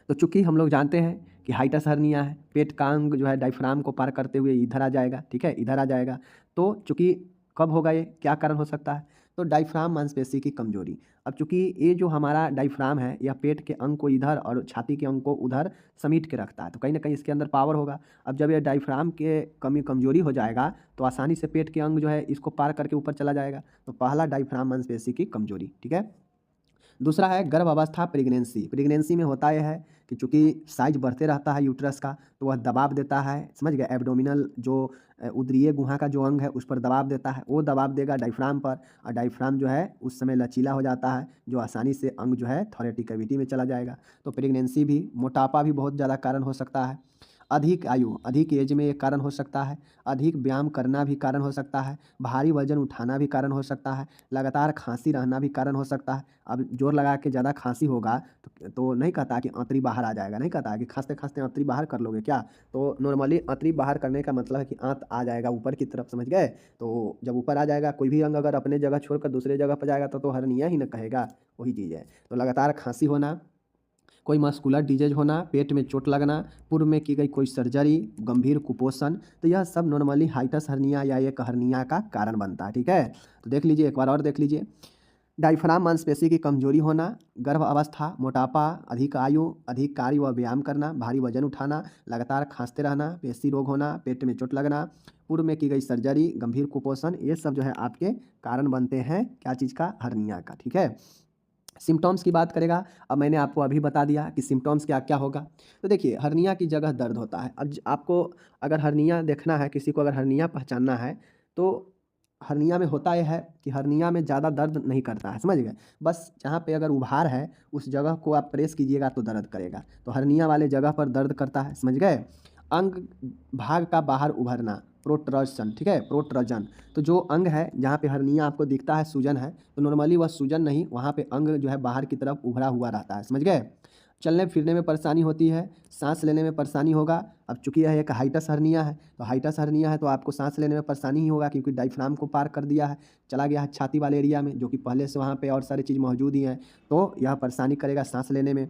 तो चूंकि हम लोग जानते हैं कि हाइटस हर्निया है, पेट का अंग जो है डायफ्राम को पार करते हुए इधर आ जाएगा, ठीक है, इधर आ जाएगा। तो चूंकि कब होगा ये, क्या कारण हो सकता है, तो डायफ्राम मांसपेशी की कमजोरी। अब चूंकि ये जो हमारा डायफ्राम है यह पेट के अंग को इधर और छाती के अंग को उधर समेट के रखता है, तो कहीं ना कहीं इसके अंदर पावर होगा। अब जब ये डायफ्राम के कमजोरी हो जाएगा तो आसानी से पेट के अंग जो है इसको पार करके ऊपर चला जाएगा। तो पहला डायफ्राम मांसपेशी की कमजोरी, ठीक है। दूसरा है गर्भ अवस्था प्रेगनेंसी। प्रेगनेंसी में होता यह है कि चूंकि साइज बढ़ते रहता है यूट्रस का, तो वह दबाव देता है, समझ गए, एब्डोमिनल जो उदरीय गुहा का जो अंग है उस पर दबाव देता है, वो दबाव देगा डायफ्राम पर, और डायफ्राम जो है उस समय लचीला हो जाता है, जो आसानी से अंग जो है थोरेटिक कैविटी में चला जाएगा। तो प्रेगनेंसी भी, मोटापा भी बहुत ज़्यादा कारण हो सकता है। अधिक आयु, अधिक एज में एक कारण हो सकता है। अधिक व्यायाम करना भी कारण हो सकता है। भारी वजन उठाना भी कारण हो सकता है। लगातार खांसी रहना भी कारण हो सकता है। अब जोर लगा के ज़्यादा खांसी होगा तो नहीं कहता कि आंतरी बाहर आ जाएगा, नहीं कहता कि खांसते खांसते आंतरी बाहर कर लोगे क्या, तो नॉर्मली आंतरी बाहर करने का मतलब है कि आंत आ जाएगा ऊपर की तरफ, समझ गए। तो जब ऊपर आ जाएगा, कोई भी अंग अगर अपने जगह छोड़कर दूसरे जगह पर जाएगा तो हर्निया ही ना कहेगा, वही चीज़ है। तो लगातार खांसी होना, कोई मस्कुलर डिजीज होना, पेट में चोट लगना, पूर्व में की गई कोई सर्जरी, गंभीर कुपोषण, तो यह सब नॉर्मली हाइटस हर्निया या एक हर्निया का कारण बनता है, ठीक है। तो देख लीजिए, एक बार और देख लीजिए। डायफ्राम मांसपेशी की कमजोरी होना, गर्भ अवस्था, मोटापा, अधिक आयु, अधिक कार्य व व्यायाम करना, भारी वजन उठाना, लगातार खांसते रहना, पेशी रोग होना, पेट में चोट लगना, पूर्व में की गई सर्जरी, गंभीर कुपोषण, ये सब जो है आपके कारण बनते हैं क्या चीज़ का, हर्निया का, ठीक है। सिम्टम्स की बात करेगा, अब मैंने आपको अभी बता दिया कि सिम्टम्स क्या क्या होगा। तो देखिए, हर्निया की जगह दर्द होता है। अब आपको अगर हर्निया देखना है, किसी को अगर हर्निया पहचानना है, तो हर्निया में होता यह है कि हर्निया में ज़्यादा दर्द नहीं करता है, समझ गए। बस जहाँ पे अगर उभार है उस जगह को आप प्रेस कीजिएगा तो दर्द करेगा, तो हर्निया वाले जगह पर दर्द करता है, समझ गए। अंग भाग का बाहर उभरना, प्रोट्रशन, ठीक है, प्रोट्रजन। तो जो अंग है जहाँ पे हर्निया आपको दिखता है सूजन है, तो नॉर्मली वह सूजन नहीं, वहाँ पे अंग जो है बाहर की तरफ उभरा हुआ रहता है, समझ गए। चलने फिरने में परेशानी होती है, सांस लेने में परेशानी होगा। अब चूंकि यह एक हाइटस हर्निया है, तो हाइटस हर्निया है तो आपको सांस लेने में परेशानी ही होगा, क्योंकि डायफ्राम को पार कर दिया है, चला गया है छाती वाले एरिया में, जो कि पहले से वहाँ पे और सारी चीज़ मौजूद ही हैं, तो यह परेशानी करेगा सांस लेने में।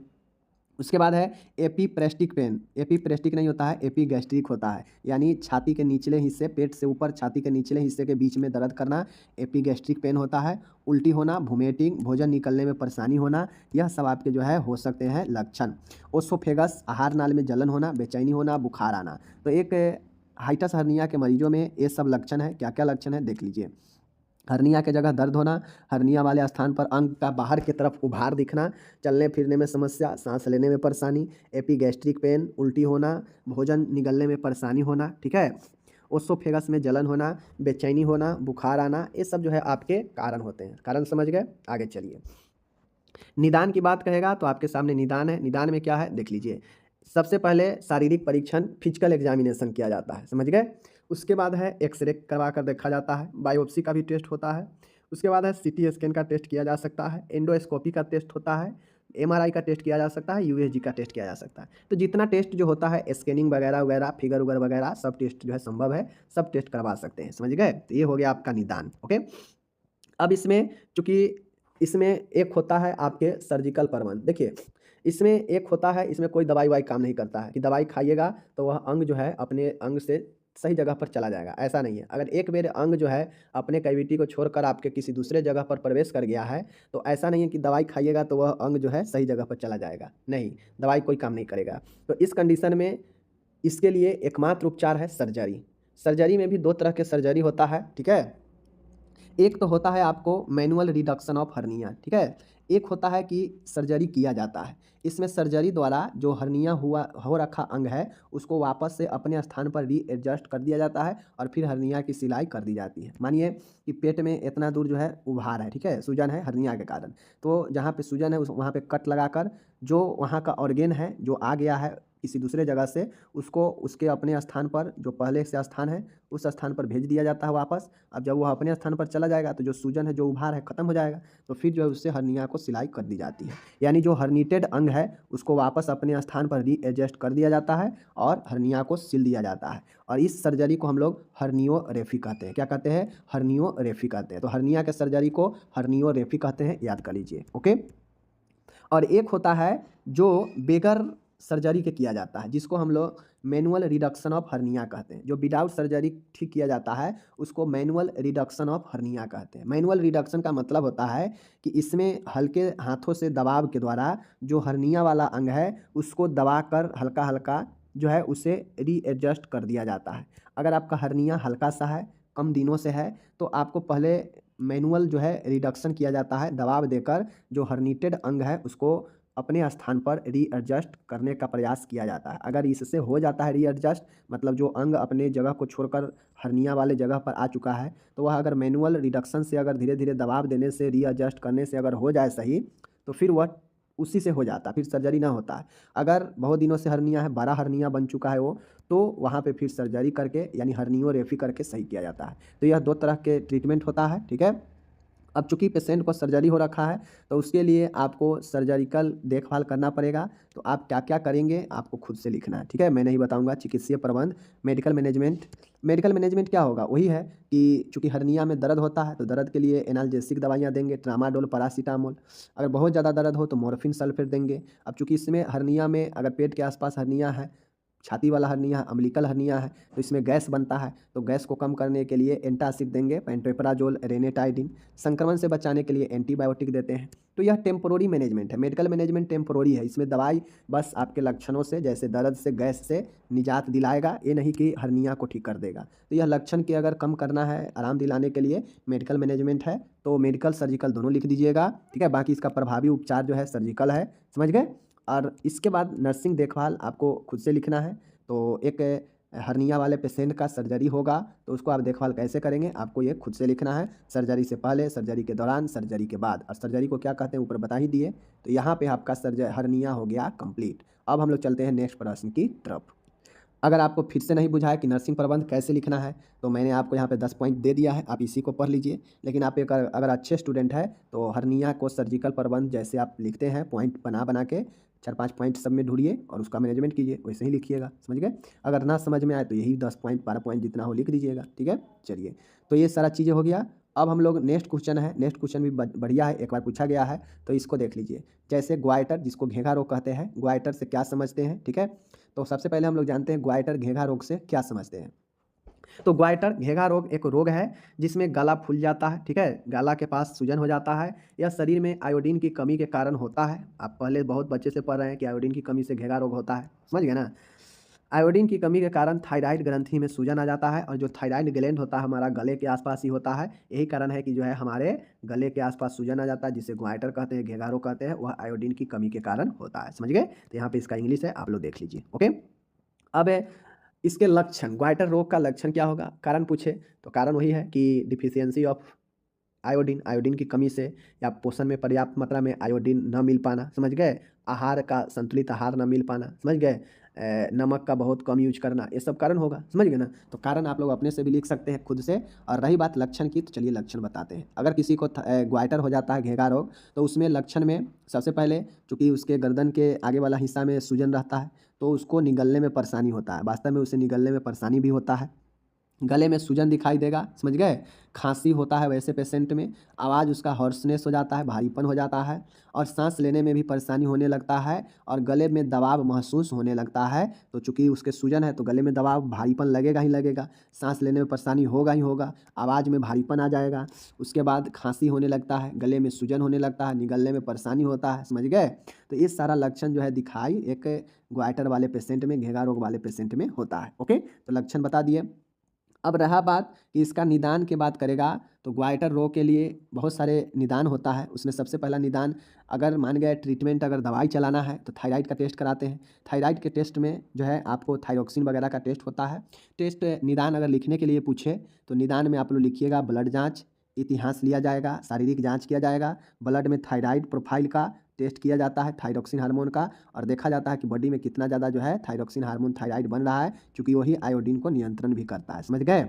उसके बाद है एपीप्रेस्टिक पेन। एपीप्रेस्टिक नहीं होता है, एपीगैस्ट्रिक होता है, यानी छाती के निचले हिस्से, पेट से ऊपर छाती के निचले हिस्से के बीच में दर्द करना, एपीगैस्ट्रिक पेन होता है। उल्टी होना, वोमिटिंग, भोजन निकलने में परेशानी होना, यह सब आपके जो है हो सकते हैं लक्षण। ओसोफेगस, आहार नाल में जलन होना, बेचैनी होना, बुखार आना। तो एक हाइटस हर्निया के मरीजों में ये सब लक्षण है। क्या क्या लक्षण है देख लीजिए। हर्निया के जगह दर्द होना, हर्निया वाले स्थान पर अंग का बाहर की तरफ उभार दिखना, चलने फिरने में समस्या, सांस लेने में परेशानी, एपीगैस्ट्रिक पेन, उल्टी होना, भोजन निगलने में परेशानी होना, ठीक है। ओसोफेगस में जलन होना, बेचैनी होना, बुखार आना, ये सब जो है आपके कारण होते हैं। कारण समझ गए, आगे चलिए। निदान की बात कहेगा तो आपके सामने निदान है। निदान में क्या है देख लीजिए। सबसे पहले शारीरिक परीक्षण, फिजिकल एग्जामिनेशन किया जाता है, समझ गए। उसके बाद है एक्सरे करवा कर देखा जाता है, बायोप्सी का भी टेस्ट होता है। उसके बाद है सीटी स्कैन का टेस्ट किया जा सकता है, एंडोस्कोपी का टेस्ट होता है, एमआरआई का टेस्ट किया जा सकता है, यूएसजी का टेस्ट किया जा सकता है। तो जितना टेस्ट जो होता है, स्कैनिंग वगैरह वगैरह, फिगर वगैरह वगैरह, सब टेस्ट जो है संभव है, सब टेस्ट करवा सकते हैं, समझ गए। तो ये हो गया आपका निदान, ओके। अब इसमें चूंकि इसमें एक होता है आपके सर्जिकल प्रबंध। देखिए, इसमें एक होता है, इसमें कोई दवाई वाई काम नहीं करता है कि दवाई खाइएगा तो वह अंग जो है अपने अंग से सही जगह पर चला जाएगा, ऐसा नहीं है। अगर एक बेर अंग जो है अपने कैविटी को छोड़कर आपके किसी दूसरे जगह पर प्रवेश कर गया है, तो ऐसा नहीं है कि दवाई खाइएगा तो वह अंग जो है सही जगह पर चला जाएगा, नहीं, दवाई कोई काम नहीं करेगा। तो इस कंडीशन में इसके लिए एकमात्र उपचार है सर्जरी। सर्जरी में भी दो तरह के सर्जरी होता है, ठीक है। एक तो होता है आपको मैनुअल रिडक्शन ऑफ हर्निया, ठीक है। एक होता है कि सर्जरी किया जाता है। इसमें सर्जरी द्वारा जो हर्निया हुआ हो रखा अंग है उसको वापस से अपने स्थान पर रीएडजस्ट कर दिया जाता है और फिर हर्निया की सिलाई कर दी जाती है। मानिए कि पेट में इतना दूर जो है उभार है, ठीक है, सूजन है हर्निया के कारण, तो जहाँ पे सूजन है उस वहाँ पे कट लगाकर जो वहाँ का ऑर्गेन है जो आ गया है किसी दूसरे जगह से, उसको उसके अपने स्थान पर, जो पहले से स्थान है उस स्थान पर भेज दिया जाता है वापस। अब जब वह अपने स्थान पर चला जाएगा तो जो सूजन है, जो उभार है, खत्म हो जाएगा, तो फिर जो है उससे हर्निया को सिलाई कर दी जाती है। यानी जो हर्निटेड अंग है उसको वापस अपने स्थान पर रीएडजस्ट कर दिया जाता है और हर्निया को सिल दिया जाता है। और इस सर्जरी को हम लोग हर्नियोरेफी कहते हैं। क्या कहते हैं? हर्नियोरेफी कहते हैं। तो हर्निया के सर्जरी को हर्नियोरेफी कहते हैं, याद कर लीजिए, ओके। और एक होता है जो बेगर सर्जरी के किया जाता है, जिसको हम लोग मैनुअल रिडक्शन ऑफ हर्निया कहते हैं। जो विदाउट सर्जरी ठीक किया जाता है उसको मैनुअल रिडक्शन ऑफ हर्निया कहते हैं। मैनुअल रिडक्शन का मतलब होता है कि इसमें हल्के हाथों से दबाव के द्वारा जो हर्निया वाला अंग है उसको दबाकर हल्का हल्का जो है उसे रीएडजस्ट कर दिया जाता है। अगर आपका हर्निया हल्का सा है, कम दिनों से है, तो आपको पहले मैनुअल जो है रिडक्शन किया जाता है, दबाव देकर जो हर्निटेड अंग है उसको अपने स्थान पर रीएडजस्ट करने का प्रयास किया जाता है। अगर इससे हो जाता है रीएडजस्ट, मतलब जो अंग अपने जगह को छोड़कर हर्निया वाले जगह पर आ चुका है, तो वह अगर मैनुअल रिडक्शन से अगर धीरे धीरे दबाव देने से रीएडजस्ट करने से अगर हो जाए सही, तो फिर वह उसी से हो जाता है, फिर सर्जरी ना होता है। अगर बहुत दिनों से हर्निया है, बड़ा हर्निया बन चुका है वो, तो वहाँ पे फिर सर्जरी करके यानी हर्नियोरेफी करके सही किया जाता है। तो यह दो तरह के ट्रीटमेंट होता है, ठीक है। अब चूंकि पेशेंट को सर्जरी हो रखा है तो उसके लिए आपको सर्जरिकल देखभाल करना पड़ेगा। तो आप क्या क्या करेंगे आपको खुद से लिखना है, ठीक है। मैं नहीं बताऊंगा। चिकित्सीय प्रबंध, मेडिकल मैनेजमेंट। मेडिकल मैनेजमेंट क्या होगा? वही है कि चूंकि हर्निया में दर्द होता है तो दर्द के लिए एनाल्जेसिक दवाइयाँ देंगे, ट्रामाडोल, पैरासीटामोल। अगर बहुत ज़्यादा दर्द हो तो मॉर्फिन सल्फेट देंगे। अब चूंकि इसमें हर्निया में अगर पेट के आसपास हर्निया है, छाती वाला हर्निया है, अम्बिलिकल हर्निया है, तो इसमें गैस बनता है, तो गैस को कम करने के लिए एंटासिड देंगे, पेंटोपराजोल, रेनेटाइडिन। संक्रमण से बचाने के लिए एंटीबायोटिक देते हैं। तो यह टेम्पोररी मैनेजमेंट है। मेडिकल मैनेजमेंट टेम्पोररी है। इसमें दवाई बस आपके लक्षणों से, जैसे दर्द से, गैस से निजात दिलाएगा, ये नहीं कि हर्निया को ठीक कर देगा। तो यह लक्षण के अगर कम करना है, आराम दिलाने के लिए मेडिकल मैनेजमेंट है। तो मेडिकल सर्जिकल दोनों लिख दीजिएगा, ठीक है। बाकी इसका प्रभावी उपचार जो है सर्जिकल है, समझ गए। और इसके बाद नर्सिंग देखभाल आपको खुद से लिखना है। तो एक हर्निया वाले पेशेंट का सर्जरी होगा तो उसको आप देखभाल कैसे करेंगे आपको ये खुद से लिखना है। सर्जरी से पहले, सर्जरी के दौरान, सर्जरी के बाद। और सर्जरी को क्या कहते हैं ऊपर बता ही दिए। तो यहाँ पे आपका हर्निया हो गया कंप्लीट। अब हम लोग चलते हैं नेक्स्ट प्रश्न की तरफ। अगर आपको फिर से नहीं बुझाया कि नर्सिंग प्रबंध कैसे लिखना है, तो मैंने आपको यहाँ पे 10 पॉइंट दे दिया है, आप इसी को पढ़ लीजिए। लेकिन आप एक अगर अच्छे स्टूडेंट है तो हर्निया को सर्जिकल प्रबंध जैसे आप लिखते हैं पॉइंट बना बना के, 4-5 पॉइंट सब में ढूंढिए और उसका मैनेजमेंट कीजिए, वैसे ही लिखिएगा, समझ गए। अगर ना समझ में आए तो यही 10 पॉइंट 12 पॉइंट जितना हो लिख दीजिएगा, ठीक है। चलिए, तो ये सारा चीज़ें हो गया। अब हम लोग नेक्स्ट क्वेश्चन है। नेक्स्ट क्वेश्चन भी बढ़िया है, एक बार पूछा गया है, तो इसको देख लीजिए। जैसे ग्वाइटर, जिसको घेंघा रोग कहते हैं, ग्वाइटर से क्या समझते हैं, ठीक है। तो सबसे पहले हम लोग जानते हैं ग्वाइटर घेंघा रोग से क्या समझते हैं। तो ग्वाइटर घेंघा रोग एक रोग है जिसमें गला फूल जाता है, ठीक है। गला के पास सूजन हो जाता है। यह शरीर में आयोडीन की कमी के कारण होता है। आप पहले बहुत बच्चे से पढ़ रहे हैं कि आयोडीन की कमी से घेंघा रोग होता है, समझ गए ना। आयोडीन की कमी के कारण थायराइड ग्रंथि में सूजन आ जाता है, और जो थायराइड ग्लैंड होता है हमारा गले के आसपास ही होता है। यही कारण है कि जो है हमारे गले के आसपास सूजन आ जाता है, जिसे ग्वाइटर कहते हैं, घेंघा रोग कहते हैं। वह आयोडीन की कमी के कारण होता है, समझ गए। तो यहाँ पे इसका इंग्लिश है, आप लोग देख लीजिए, ओके। अब इसके लक्षण, ग्वाइटर रोग का लक्षण क्या होगा? कारण पूछे तो कारण वही है कि डिफिशियंसी ऑफ आयोडीन, आयोडीन की कमी से, या पोषण में पर्याप्त मात्रा में आयोडीन न मिल पाना, समझ गए। आहार का संतुलित आहार न मिल पाना, समझ गए। नमक का बहुत कम यूज करना, ये सब कारण होगा, समझ गए ना। तो कारण आप लोग अपने से भी लिख सकते हैं खुद से। और रही बात लक्षण की, तो चलिए लक्षण बताते हैं। अगर किसी को ग्वाइटर हो जाता है, घेंघा रोग, तो उसमें लक्षण में सबसे पहले, चूँकि उसके गर्दन के आगे वाला हिस्सा में सूजन रहता है, तो उसको निगलने में परेशानी होता है। वास्तव में उसे निगलने में परेशानी भी होता है। गले में सूजन दिखाई देगा, समझ गए। खांसी होता है वैसे पेशेंट में। आवाज़ उसका हॉर्सनेस हो जाता है, भारीपन हो जाता है। और सांस लेने में भी परेशानी होने लगता है, और गले में दबाव महसूस होने लगता है। तो चूंकि उसके सूजन है तो गले में दबाव, भारीपन लगेगा ही लगेगा। सांस लेने में परेशानी होगा ही होगा। आवाज़ में भारीपन आ जाएगा। उसके बाद खांसी होने लगता है, गले में सूजन होने लगता है, निगलने में परेशानी होता है, समझ गए। तो ये सारा लक्षण जो है दिखाई एक ग्वाइटर वाले पेशेंट में, घेंघा रोग वाले पेशेंट में होता है, ओके। तो लक्षण बता दिए। अब रहा बात कि इसका निदान की बात करेगा, तो ग्वाइटर रोग के लिए बहुत सारे निदान होता है। उसमें सबसे पहला निदान, अगर मान गए ट्रीटमेंट, अगर दवाई चलाना है तो थायराइड का टेस्ट कराते हैं। थायराइड के टेस्ट में जो है आपको थायरोक्सिन वगैरह का टेस्ट होता है। टेस्ट निदान अगर लिखने के लिए पूछे तो निदान में आप लोग लिखिएगा ब्लड जाँच, इतिहास लिया जाएगा, शारीरिक जाँच किया जाएगा, ब्लड में थायराइड प्रोफाइल का टेस्ट किया जाता है, थायरोक्सिन हार्मोन का, और देखा जाता है कि बॉडी में कितना ज़्यादा जो है थायरोक्सिन हार्मोन, थायराइड बन रहा है, क्योंकि वही आयोडीन को नियंत्रण भी करता है, समझ गए।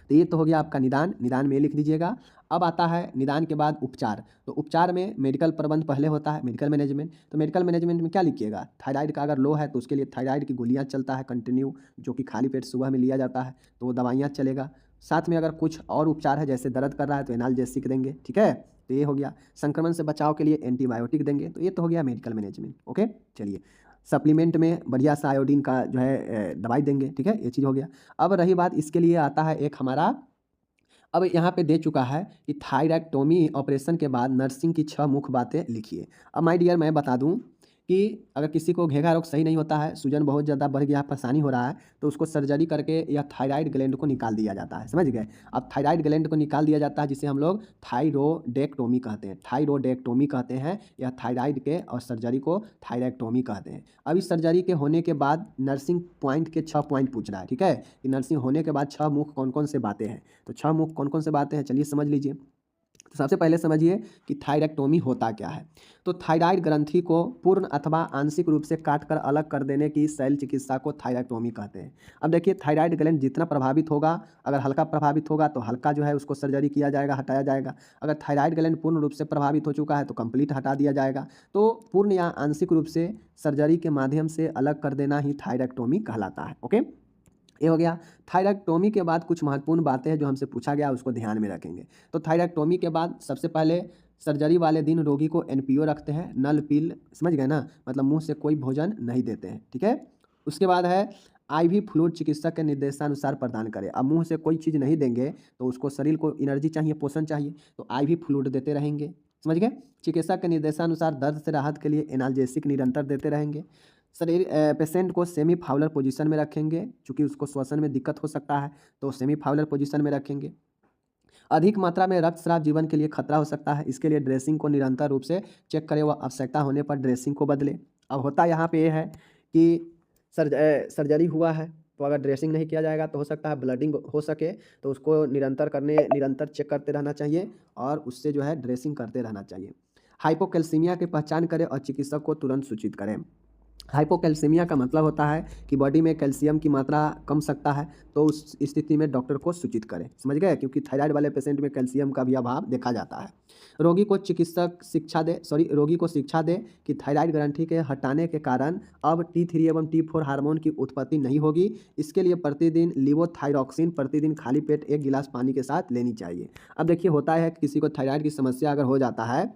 तो ये तो हो गया आपका निदान। निदान में लिख दीजिएगा। अब आता है निदान के बाद उपचार। तो उपचार में मेडिकल प्रबंध पहले होता है, मेडिकल मैनेजमेंट। तो मेडिकल मैनेजमेंट में क्या लिखिएगा? थायराइड का अगर लो है तो उसके लिए थायराइड की गोलियां चलता है कंटिन्यू, जो कि खाली पेट सुबह में लिया जाता है, तो वो दवाइयाँ चलेगा। साथ में अगर कुछ और उपचार है, जैसे दर्द कर रहा है तो एनाल्जेसिक देंगे, ठीक है। तो ये हो गया। संक्रमण से बचाव के लिए एंटीबायोटिक देंगे, तो ये तो हो गया मेडिकल मैनेजमेंट। ओके, चलिए सप्लीमेंट में बढ़िया सा आयोडीन का जो है दवाई देंगे, ठीक है, ये चीज़ हो गया। अब रही बात इसके लिए आता है एक हमारा, अब यहाँ पे दे चुका है कि थायरैक्टोमी ऑपरेशन के बाद नर्सिंग की 6 मुख्य बातें लिखिए। अब माय डियर मैं बता दूं कि अगर किसी को घेघा रोग सही नहीं होता है, सूजन बहुत ज़्यादा बढ़ गया, परेशानी हो रहा है, तो उसको सर्जरी करके या थायराइड ग्लैंड को निकाल दिया जाता है, समझ गए। अब थायराइड ग्लैंड को निकाल दिया जाता है जिसे हम लोग थायरोडेक्टोमी कहते हैं, थायरोडेक्टोमी कहते हैं, या थायराइड के और सर्जरी को थायरैक्टोमी कहते हैं। अब इस सर्जरी के होने के बाद नर्सिंग पॉइंट के 6 पॉइंट पूछ रहा है, ठीक है, कि नर्सिंग होने के बाद 6 मुख्य कौन कौन से बातें हैं। तो 6 मुख्य कौन कौन से बातें हैं, चलिए समझ लीजिए। तो सबसे पहले समझिए कि थायरैक्टोमी होता क्या है। तो थायराइड ग्रंथि को पूर्ण अथवा आंशिक रूप से काटकर अलग कर देने की शल्य चिकित्सा को थायरैक्टोमी कहते हैं। अब देखिए थायराइड ग्लैंड जितना प्रभावित होगा, अगर हल्का प्रभावित होगा तो हल्का जो है उसको सर्जरी किया जाएगा, हटाया जाएगा। अगर थायराइड ग्लैंड पूर्ण रूप से प्रभावित हो चुका है तो कंप्लीट हटा दिया जाएगा। तो पूर्ण या आंशिक रूप से सर्जरी के माध्यम से अलग कर देना ही थायरैक्टोमी कहलाता है। ओके, ये हो गया। थायरैक्टोमी के बाद कुछ महत्वपूर्ण बातें हैं जो हमसे पूछा गया, उसको ध्यान में रखेंगे। तो थायरैक्टोमी के बाद सबसे पहले सर्जरी वाले दिन रोगी को एनपीओ रखते हैं, नल पील, समझ गए ना, मतलब मुंह से कोई भोजन नहीं देते हैं, ठीक है। उसके बाद है आईवी फ्लूइड चिकित्सक के निर्देशानुसार प्रदान करें। अब मुंह से कोई चीज़ नहीं देंगे तो उसको शरीर को एनर्जी चाहिए, पोषण चाहिए, तो आईवी फ्लूइड देते रहेंगे, समझ गए। चिकित्सक के निर्देशानुसार दर्द से राहत के लिए एनाल्जेसिक निरंतर देते रहेंगे। शरीर पेशेंट को सेमी फाउलर पोजीशन में रखेंगे, चूँकि उसको श्वसन में दिक्कत हो सकता है तो सेमी फाउलर पोजीशन में रखेंगे। अधिक मात्रा में रक्तस्राव जीवन के लिए खतरा हो सकता है, इसके लिए ड्रेसिंग को निरंतर रूप से चेक करें व आवश्यकता होने पर ड्रेसिंग को बदलें। अब होता यहाँ पे ये है कि सर्जरी हुआ है तो अगर ड्रेसिंग नहीं किया जाएगा तो हो सकता है ब्लडिंग हो सके, तो उसको निरंतर चेक करते रहना चाहिए और उससे जो है ड्रेसिंग करते रहना चाहिए। हाइपोकैल्सीमिया की पहचान करें और चिकित्सक को तुरंत सूचित करें। हाइपोकैल्सीमिया का मतलब होता है कि बॉडी में कैल्शियम की मात्रा कम सकता है, तो उस स्थिति में डॉक्टर को सूचित करें, समझ गए, क्योंकि थायराइड वाले पेशेंट में कैल्शियम का भी अभाव देखा जाता है। रोगी को शिक्षा दे कि थायराइड ग्रंथि के हटाने के कारण अब T3 एवं T4 हार्मोन की उत्पत्ति नहीं होगी। इसके लिए प्रतिदिन लिवोथायरॉक्सिन प्रतिदिन खाली पेट 1 गिलास पानी के साथ लेनी चाहिए। अब देखिए होता है कि किसी को थायराइड की समस्या अगर हो जाता है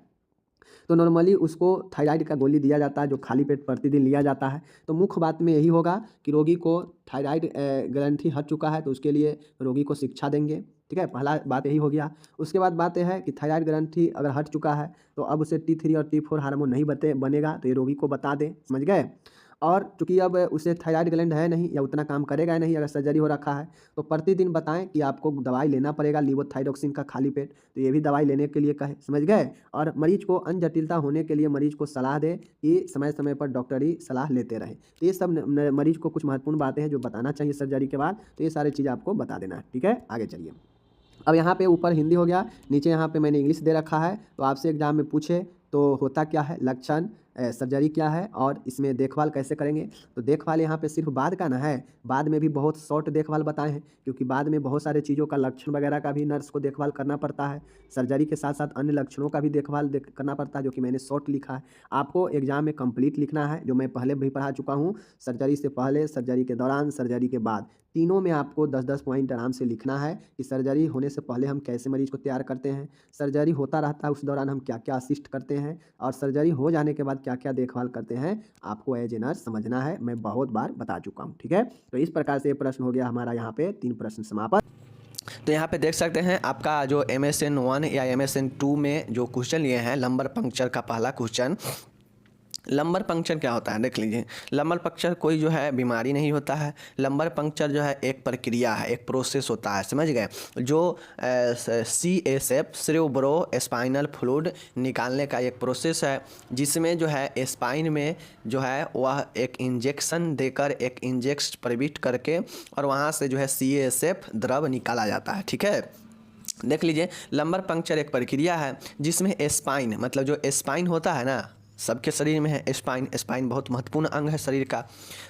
तो नॉर्मली उसको थायराइड का गोली दिया जाता है जो खाली पेट प्रतिदिन लिया जाता है। तो मुख्य बात में यही होगा कि रोगी को थायराइड ग्रंथि हट चुका है तो उसके लिए रोगी को शिक्षा देंगे, ठीक है, पहला बात यही हो गया। उसके बाद बात यह है कि थायराइड ग्रंथि अगर हट चुका है तो अब उसे T3 और T4 हार्मोन नहीं बनेगा, तो ये रोगी को बता दें, समझ गए। और चूंकि अब उसे थायराइड ग्लैंड है नहीं या उतना काम करेगा नहीं, अगर सर्जरी हो रखा है तो प्रतिदिन बताएं कि आपको दवाई लेना पड़ेगा लिवोथायरॉक्सिन का खाली पेट, तो ये भी दवाई लेने के लिए कहे, समझ गए। और मरीज को अन्य जटिलता होने के लिए मरीज को सलाह दे कि समय समय पर डॉक्टरी सलाह लेते रहे। तो ये सब मरीज को कुछ महत्वपूर्ण बातें हैं जो बताना चाहिए सर्जरी के बाद, तो ये सारी चीज़ आपको बता देना है, ठीक है। आगे चलिए। अब यहाँ पे ऊपर हिंदी हो गया, नीचे यहाँ पे मैंने इंग्लिश दे रखा है, तो आपसे एग्जाम में पूछे तो होता क्या है, लक्षण, सर्जरी क्या है और इसमें देखभाल कैसे करेंगे। तो देखभाल यहाँ पे सिर्फ बाद का ना है, बाद में भी बहुत शॉर्ट देखभाल बताए हैं, क्योंकि बाद में बहुत सारे चीज़ों का लक्षण वगैरह का भी नर्स को देखभाल करना पड़ता है। सर्जरी के साथ साथ अन्य लक्षणों का भी देखभाल करना पड़ता है, जो कि मैंने शॉर्ट लिखा है। आपको एग्जाम में कंप्लीट लिखना है, जो मैं पहले भी पढ़ा चुका हूँ। सर्जरी से पहले, सर्जरी के दौरान, सर्जरी के बाद, तीनों में आपको 10-10 पॉइंट आराम से लिखना है कि सर्जरी होने से पहले हम कैसे मरीज को तैयार करते हैं, सर्जरी होता रहता है उस दौरान हम क्या क्या असिस्ट करते हैं, और सर्जरी हो जाने के बाद क्या क्या देखभाल करते हैं, आपको एज ए नर्स समझना है। मैं बहुत बार बता चुका हूँ, ठीक है। तो इस प्रकार से ये प्रश्न हो गया हमारा यहाँ पे 3 प्रश्न समापन। तो यहाँ पे देख सकते हैं आपका जो MSN 1 या MSN 2 में जो क्वेश्चन लिए हैं, लंबर पंक्चर का पहला क्वेश्चन। लंबर पंक्चर क्या होता है देख लीजिए। लंबर पंक्चर कोई जो है बीमारी नहीं होता है, लंबर पंक्चर जो है एक प्रक्रिया है, एक प्रोसेस होता है, समझ गए, जो CSF सेरेब्रो स्पाइनल फ्लूइड निकालने का एक प्रोसेस है, जिसमें जो है स्पाइन में जो है वह एक इंजेक्शन देकर, एक इंजेक्शन प्रविष्ट करके और वहाँ से जो है CSF द्रव निकाला जाता है, ठीक है। देख लीजिए लंबर पंक्चर एक प्रक्रिया है जिसमें स्पाइन, मतलब जो स्पाइन होता है ना, सबके शरीर में है स्पाइन, स्पाइन बहुत महत्वपूर्ण अंग है शरीर का।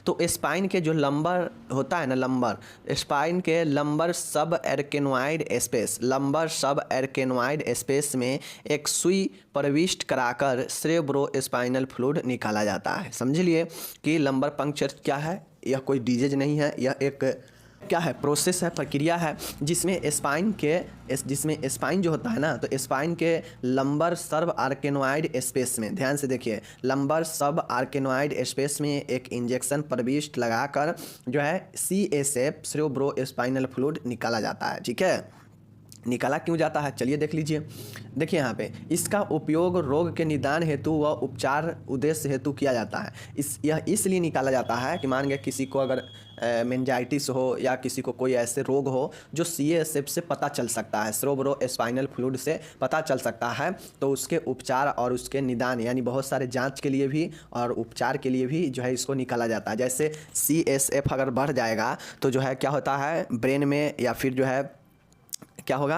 तो स्पाइन के जो लंबर होता है ना, लंबर, स्पाइन के लंबर सब एर्केनोइड स्पेस, लंबर सब एर्केनोइड स्पेस में एक सुई प्रविष्ट कराकर सेरेब्रो स्पाइनल फ्लूइड निकाला जाता है। समझ लिए कि लंबर पंक्चर क्या है, यह कोई डिजीज नहीं है, यह एक क्या है, प्रोसेस है, प्रक्रिया है, जिसमें स्पाइन जो होता है ना, तो स्पाइन के लंबर सर्व आर्केनोइड स्पेस में, ध्यान से देखिए, लंबर सब आर्केनोइड स्पेस में एक इंजेक्शन प्रविष्ट लगाकर जो है CSF सेरेब्रो स्पाइनल फ्लूइड निकाला जाता है। ठीक है, निकाला क्यों जाता है, चलिए देख लीजिए। देखिए यहाँ पे, इसका उपयोग रोग के निदान हेतु व उपचार उद्देश्य हेतु किया जाता है। यह इसलिए निकाला जाता है कि मान गया किसी को अगर मेनिंजाइटिस हो या किसी को कोई ऐसे रोग हो जो CSF से पता चल सकता है, सेरेब्रो स्पाइनल फ्लूइड से पता चल सकता है, तो उसके उपचार और उसके निदान यानी बहुत सारे जांच के लिए भी और उपचार के लिए भी जो है इसको निकाला जाता है। जैसे CSF अगर बढ़ जाएगा तो जो है क्या होता है, ब्रेन में या फिर जो है क्या होगा,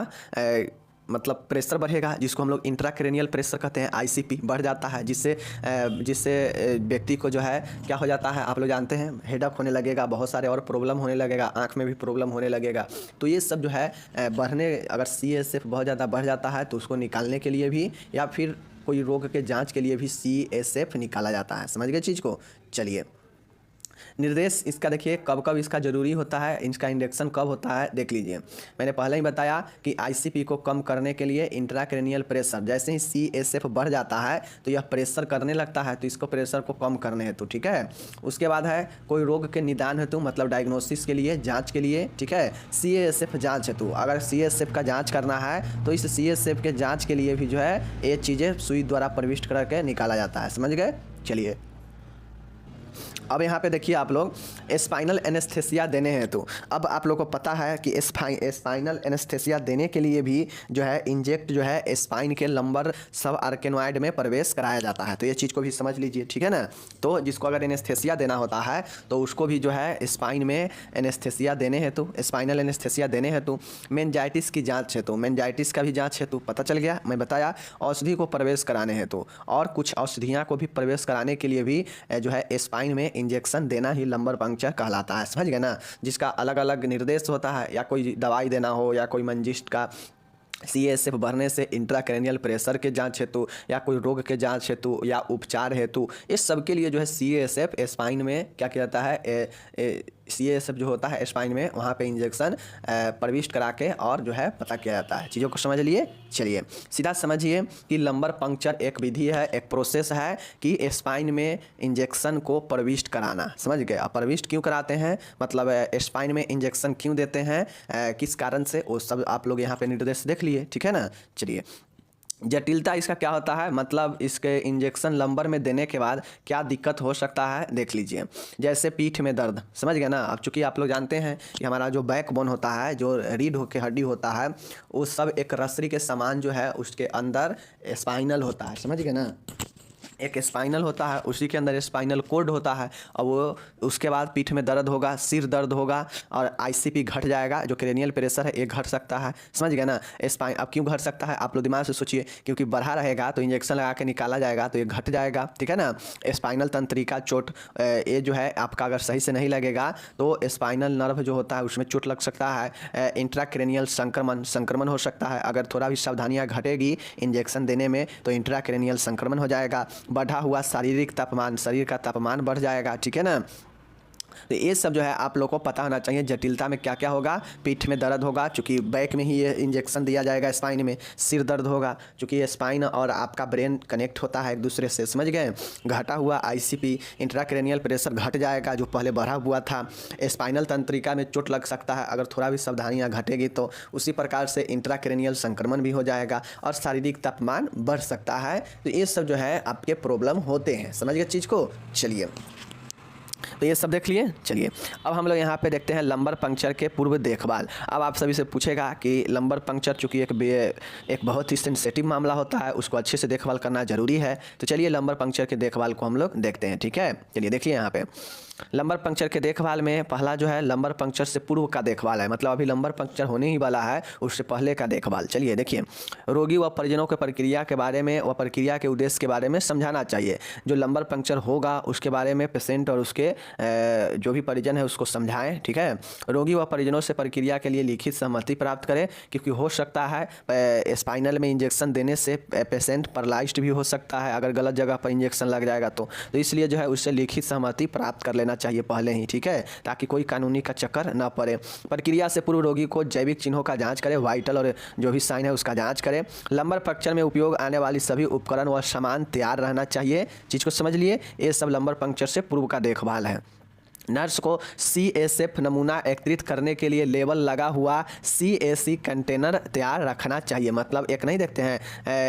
मतलब प्रेशर बढ़ेगा, जिसको हम लोग इंट्राक्रेनियल प्रेशर कहते हैं, ICP बढ़ जाता है, जिससे व्यक्ति को जो है क्या हो जाता है, आप लोग जानते हैं, हेडअप होने लगेगा, बहुत सारे और प्रॉब्लम होने लगेगा, आंख में भी प्रॉब्लम होने लगेगा। तो ये सब जो है बढ़ने, अगर CSF बहुत ज़्यादा बढ़ जाता है तो उसको निकालने के लिए भी या फिर कोई रोग के जाँच के लिए भी CSF निकाला जाता है। समझ गए चीज़ को। चलिए, निर्देश इसका देखिए, कब कब इसका ज़रूरी होता है, इसका इंजेक्शन कब होता है देख लीजिए। मैंने पहले ही बताया कि ICP को कम करने के लिए इंट्राक्रेनियल प्रेशर, जैसे ही CSF बढ़ जाता है तो यह प्रेशर करने लगता है, तो इसको प्रेशर को कम करने हेतु। ठीक है, उसके बाद है कोई रोग के निदान हेतु, मतलब डायग्नोसिस के लिए, जाँच के लिए। ठीक है, CSF जाँच हेतु, अगर CSF का जाँच करना है तो इस CSF के जाँच के लिए भी जो है ये चीज़ें सुई द्वारा प्रविष्ट करके निकाला जाता है। समझ गए। चलिए, अब यहाँ पे देखिए आप लोग, स्पाइनल एनेस्थेसिया देने हैं, तो अब आप लोग को पता है कि स्पाइनल एनेस्थेसिया देने के लिए भी जो है इंजेक्ट जो है स्पाइन के लंबर सब आर्केनोइड में प्रवेश कराया जाता है। तो ये चीज़ को भी समझ लीजिए। ठीक है ना, तो जिसको अगर एनेस्थेसिया देना होता है तो उसको भी जो है स्पाइन में एनेस्थेसिया देने हेतु, स्पाइनल एनेस्थेसिया देने हेतु, मेनिंजाइटिस की जाँच हेतु, मेनिंजाइटिस का भी जाँच हेतु, पता चल गया, मैं बताया, औषधि को प्रवेश कराने हेतु और कुछ औषधियाँ को भी प्रवेश कराने के लिए भी जो है स्पाइन में इंजेक्शन देना ही लंबर पंक्चर कहलाता है। समझ गए ना, जिसका अलग अलग निर्देश होता है, या कोई दवाई देना हो या कोई मंजिस्ट का CSF बढ़ने से इंट्राक्रेनियल प्रेशर के जांच हेतु या कोई रोग के जांच हेतु या उपचार हेतु, इस सब के लिए जो है CSF स्पाइन में क्या किया जाता है, CSF जो होता है स्पाइन में, वहाँ पे इंजेक्शन प्रविष्ट करा के और जो है पता किया जाता है। चीज़ों को समझ लिए। चलिए, सीधा समझिए कि लंबर पंक्चर एक विधि है, एक प्रोसेस है कि स्पाइन में इंजेक्शन को प्रविष्ट कराना। समझ गए। अब प्रविष्ट क्यों कराते हैं, मतलब स्पाइन में इंजेक्शन क्यों देते हैं, किस कारण से, वो सब आप लोग यहाँ पे निर्देश देख लिए। ठीक है ना। चलिए, जटिलता इसका क्या होता है, मतलब इसके इंजेक्शन लंबर में देने के बाद क्या दिक्कत हो सकता है देख लीजिए। जैसे पीठ में दर्द, समझ गए ना। अब चूँकि आप लोग जानते हैं कि हमारा जो बैकबोन होता है, जो रीढ़ के हड्डी होता है, वो सब एक रस्सी के समान जो है उसके अंदर स्पाइनल होता है। समझ गए ना, एक स्पाइनल होता है, उसी के अंदर स्पाइनल कोड होता है, और वो उसके बाद पीठ में दर्द होगा, सिर दर्द होगा और ICP घट जाएगा, जो क्रेनियल प्रेशर है ये घट सकता है। समझ गए ना। स्पाइन अब क्यों घट सकता है, आप लोग दिमाग से सोचिए, क्योंकि बढ़ा रहेगा तो इंजेक्शन लगा के निकाला जाएगा तो ये घट जाएगा। ठीक है ना। स्पाइनल तंत्रिका चोट, ये जो है आपका अगर सही से नहीं लगेगा तो स्पाइनल नर्व जो होता है उसमें चोट लग सकता है, इंट्राक्रेनियल संक्रमण हो सकता है। अगर थोड़ा भी सावधानियाँ घटेगी इंजेक्शन देने में तो इंट्राक्रेनियल संक्रमण हो जाएगा। बढ़ा हुआ शारीरिक तापमान, शरीर का तापमान बढ़ जाएगा। ठीक है ना। तो ये सब जो है आप लोग को पता होना चाहिए। जटिलता में क्या क्या होगा, पीठ में दर्द होगा, चूँकि बैक में ही ये इंजेक्शन दिया जाएगा स्पाइन में। सिर दर्द होगा, चूँकि ये स्पाइन और आपका ब्रेन कनेक्ट होता है एक दूसरे से। समझ गए। घटा हुआ ICP, इंट्राक्रेनियल प्रेशर घट जाएगा जो पहले बढ़ा हुआ था। स्पाइनल तंत्रिका में चोट लग सकता है अगर थोड़ा भी सावधानियाँ घटेगी तो। उसी प्रकार से इंट्राक्रेनियल संक्रमण भी हो जाएगा और शारीरिक तापमान बढ़ सकता है। तो ये सब जो है आपके प्रॉब्लम होते हैं। समझ गए चीज़ को। चलिए, तो ये सब देख लिए। चलिए, अब हम लोग यहाँ पे देखते हैं लंबर पंक्चर के पूर्व देखभाल। अब आप सभी से पूछेगा कि लंबर पंक्चर चूँकि एक बहुत ही सेंसिटिव मामला होता है, उसको अच्छे से देखभाल करना जरूरी है। तो चलिए लंबर पंक्चर के देखभाल को हम लोग देखते हैं। ठीक है। चलिए देखिए, यहाँ पे लंबर पंक्चर के देखभाल में पहला जो है लंबर पंक्चर से पूर्व का देखभाल है, मतलब अभी लंबर पंक्चर होने ही वाला है, उससे पहले का देखभाल। चलिए देखिए, रोगी व परिजनों के प्रक्रिया के बारे में व प्रक्रिया के उद्देश्य के बारे में समझाना चाहिए। जो लंबर पंक्चर होगा उसके बारे में पेशेंट और उसके जो भी परिजन है उसको समझाएं, ठीक है। रोगी व परिजनों से प्रक्रिया के लिए लिखित सहमति प्राप्त करें, क्योंकि हो सकता है स्पाइनल में इंजेक्शन देने से पेशेंट पैरालाइज्ड भी हो सकता है अगर गलत जगह पर इंजेक्शन लग जाएगा तो इसलिए जो है उससे लिखित सहमति प्राप्त कर लेना चाहिए पहले ही, ठीक है, ताकि कोई कानूनी का चक्कर ना पड़े। प्रक्रिया से पूर्व रोगी को जैविक चिन्हों का जांच करें, वाइटल और जो भी साइन है उसका जांच करें। लंबर पंक्चर में उपयोग आने वाली सभी उपकरण व सामान तैयार रहना चाहिए। चीज़ को समझ लिए, ये सब लंबर पंक्चर से पूर्व का देखभाल है। नर्स को CSF नमूना एकत्रित करने के लिए लेबल लगा हुआ CAC कंटेनर तैयार रखना चाहिए। मतलब एक नहीं देखते हैं,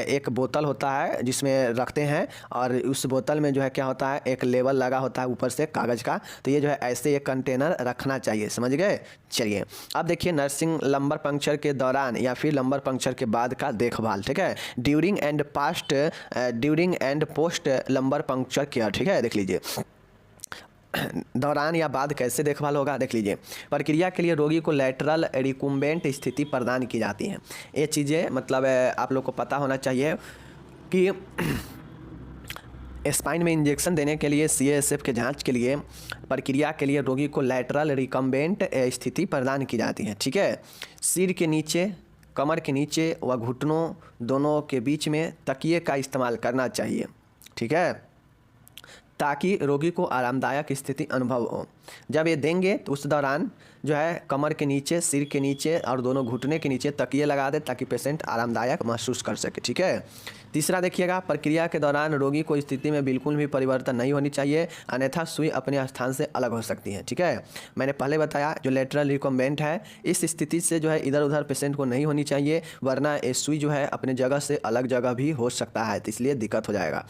एक बोतल होता है जिसमें रखते हैं और उस बोतल में जो है क्या होता है, एक लेबल लगा होता है ऊपर से कागज़ का, तो ये जो है ऐसे एक कंटेनर रखना चाहिए, समझ गए। चलिए अब देखिए नर्सिंग लंबर पंक्चर के दौरान या फिर लंबर पंक्चर के बाद का देखभाल, ठीक है। During and post lumbar puncture care, ठीक है, देख लीजिए दौरान या बाद कैसे देखभाल होगा, देख लीजिए। प्रक्रिया के लिए रोगी को लैटरल रिकुम्बेंट स्थिति प्रदान की जाती है। ये चीज़ें मतलब आप लोग को पता होना चाहिए कि स्पाइन में इंजेक्शन देने के लिए CSF के जांच के लिए प्रक्रिया के लिए रोगी को लैटरल रिकम्बेंट स्थिति प्रदान की जाती है, ठीक है। सिर के नीचे, कमर के नीचे व घुटनों दोनों के बीच में तकिए का इस्तेमाल करना चाहिए, ठीक है, ताकि रोगी को आरामदायक स्थिति अनुभव हो। जब ये देंगे तो उस दौरान जो है कमर के नीचे, सिर के नीचे और दोनों घुटने के नीचे तकिए लगा दे ताकि पेशेंट आरामदायक महसूस कर सके, ठीक है। तीसरा देखिएगा, प्रक्रिया के दौरान रोगी को स्थिति में बिल्कुल भी परिवर्तन नहीं होनी चाहिए, अन्यथा सुई अपने स्थान से अलग हो सकती है, ठीक है। मैंने पहले बताया जो लेटरल रिकम्बेंट है इस स्थिति से जो है इधर उधर पेशेंट को नहीं होनी चाहिए, वरना ये सुई जो है अपने जगह से अलग जगह भी हो सकता है, तो इसलिए दिक्कत हो जाएगा।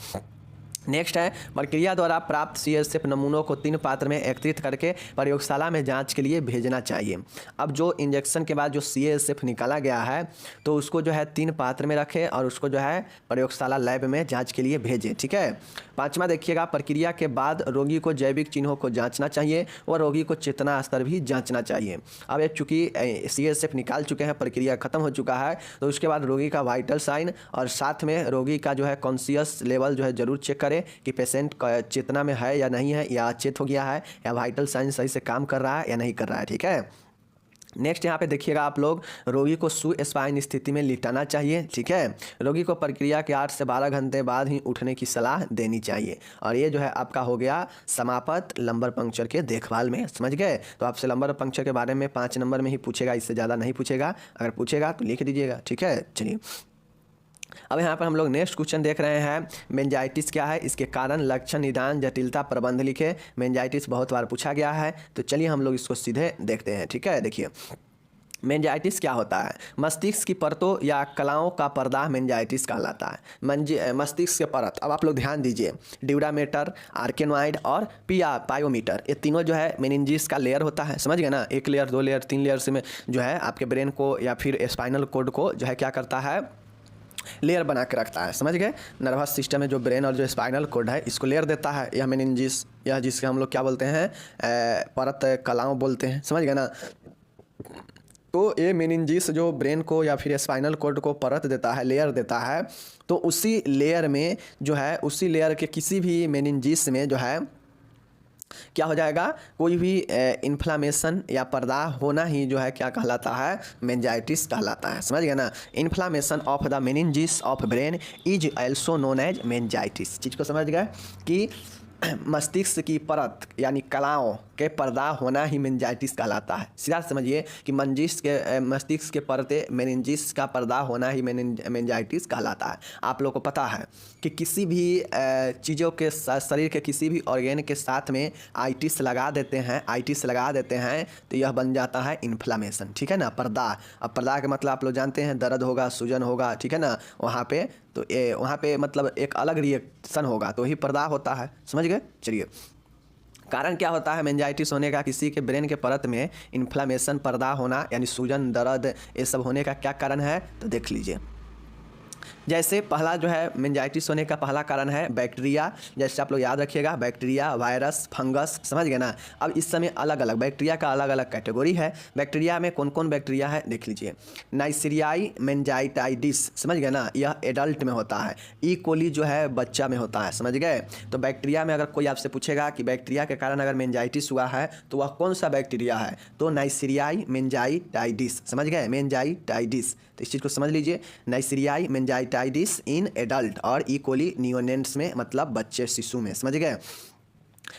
नेक्स्ट है, प्रक्रिया द्वारा प्राप्त CSF नमूनों को 3 पात्र में एकत्रित करके प्रयोगशाला में जांच के लिए भेजना चाहिए। अब जो इंजेक्शन के बाद जो CSF निकाला गया है तो उसको जो है 3 पात्र में रखें और उसको जो है प्रयोगशाला लैब में जांच के लिए भेजें, ठीक है। 5वां देखिएगा, प्रक्रिया के बाद रोगी को जैविक चिन्हों को जांचना चाहिए और रोगी को चेतना स्तर भी जांचना चाहिए। अब ये चूँकि CSF निकाल चुके हैं, प्रक्रिया खत्म हो चुका है, तो उसके बाद रोगी का वाइटल साइन और साथ में रोगी का जो है कॉन्शियस लेवल जो है ज़रूर चेक करें कि पेशेंट चेतना में है या नहीं है, या अचेत हो गया है, या वाइटल साइन सही से काम कर रहा है या नहीं कर रहा है, ठीक है। नेक्स्ट यहाँ पे देखिएगा आप लोग, रोगी को सुस्पाइन स्थिति में लिटाना चाहिए, ठीक है। रोगी को प्रक्रिया के 8 से 12 घंटे बाद ही उठने की सलाह देनी चाहिए। और ये जो है आपका हो गया समाप्त लंबर पंक्चर के देखभाल में, समझ गए। तो आपसे लंबर पंक्चर के बारे में 5 नंबर में ही पूछेगा, इससे ज़्यादा नहीं पूछेगा, अगर पूछेगा तो लिख दीजिएगा, ठीक है। चलिए अब यहाँ पर हम लोग नेक्स्ट क्वेश्चन देख रहे हैं, मेनिंजाइटिस क्या है, इसके कारण, लक्षण, निदान, जटिलता, प्रबंध लिखे। मेनिंजाइटिस बहुत बार पूछा गया है, तो चलिए हम लोग इसको सीधे देखते हैं, ठीक है। देखिए मेनिंजाइटिस क्या होता है, मस्तिष्क की परतों या कलाओं का पर्दा मेनिंजाइटिस कहलाता है। मस्तिष्क के परत, अब आप लोग ध्यान दीजिए, ड्यूरामेटर, आर्केनॉइड और पायोमीटर, ये तीनों जो है मेनिंजिस का लेयर होता है, समझ गए ना। 1 लेयर, 2 लेयर, 3 लेयर से में जो है आपके ब्रेन को या फिर स्पाइनल कॉर्ड को जो है क्या करता है, लेयर बना के रखता है, समझ गए। नर्वस सिस्टम में जो ब्रेन और जो स्पाइनल कॉर्ड है इसको लेयर देता है, यह मेनिंजिस, यह जिसके हम लोग क्या बोलते हैं, परत कलाओं बोलते हैं, समझ गए ना। तो ये मेनिंजिस जो ब्रेन को या फिर स्पाइनल कॉर्ड को परत देता है, लेयर देता है, तो उसी लेयर में जो है, उसी लेयर के किसी भी मेनिंजिस में जो है क्या हो जाएगा, कोई भी इन्फ्लामेशन या पर्दा होना ही जो है क्या कहलाता है, मेनिंजाइटिस कहलाता है, समझ गए ना। Inflammation of the meninges of brain is also known as meningitis. चीज़ को समझ गए कि मस्तिष्क की परत यानी कलाओं के पर्दा होना ही मेनिंजाइटिस कहलाता है। सीधा समझिए कि मस्तिष्क के परते मेनिंजिस का पर्दा होना ही मेनिंजाइटिस कहलाता है। आप लोग को पता है कि किसी भी चीज़ों के शरीर के किसी भी ऑर्गेन के साथ में आइटिस लगा देते हैं, तो यह बन जाता है इन्फ्लामेशन, ठीक है ना। पर्दा, अब पर्दा का मतलब आप लोग जानते हैं, दर्द होगा, सूजन होगा, ठीक है ना, वहाँ पे तो वहाँ पे मतलब एक अलग रिएक्शन होगा, तो ही पर्दा होता है, समझ गए। चलिए कारण क्या होता है मेनिंजाइटिस होने का, किसी के ब्रेन के परत में इन्फ्लामेशन, पर्दा होना यानी सूजन, दर्द, ये सब होने का क्या कारण है, तो देख लीजिए। जैसे पहला जो है मेनिंजाइटिस होने का पहला कारण है बैक्टीरिया, जैसे आप लोग याद रखिएगा बैक्टीरिया, वायरस, फंगस, समझ गए ना। अब इस समय अलग अलग बैक्टीरिया का अलग अलग कैटेगरी है। बैक्टीरिया में कौन कौन बैक्टीरिया है देख लीजिए। नाइसीरियाई मेनिंजाइटिस, समझ गए ना, यह एडल्ट में होता है। ई कोली जो है बच्चा में होता है, समझ गए। तो बैक्टीरिया में अगर कोई आपसे पूछेगा कि बैक्टीरिया के कारण अगर मेनिंजाइटिस हुआ है तो वह कौन सा बैक्टीरिया है, तो नाइसीरियाई मेनिंजाइटिस, समझ गए, मेनिंजाइटिस। तो इस चीज़ को समझ लीजिए, नाइसीरियाई मेनिंजाइटिस इन एडल्ट और ई कोली नियोनेंट्स में, मतलब बच्चे शिशु में, समझ गए।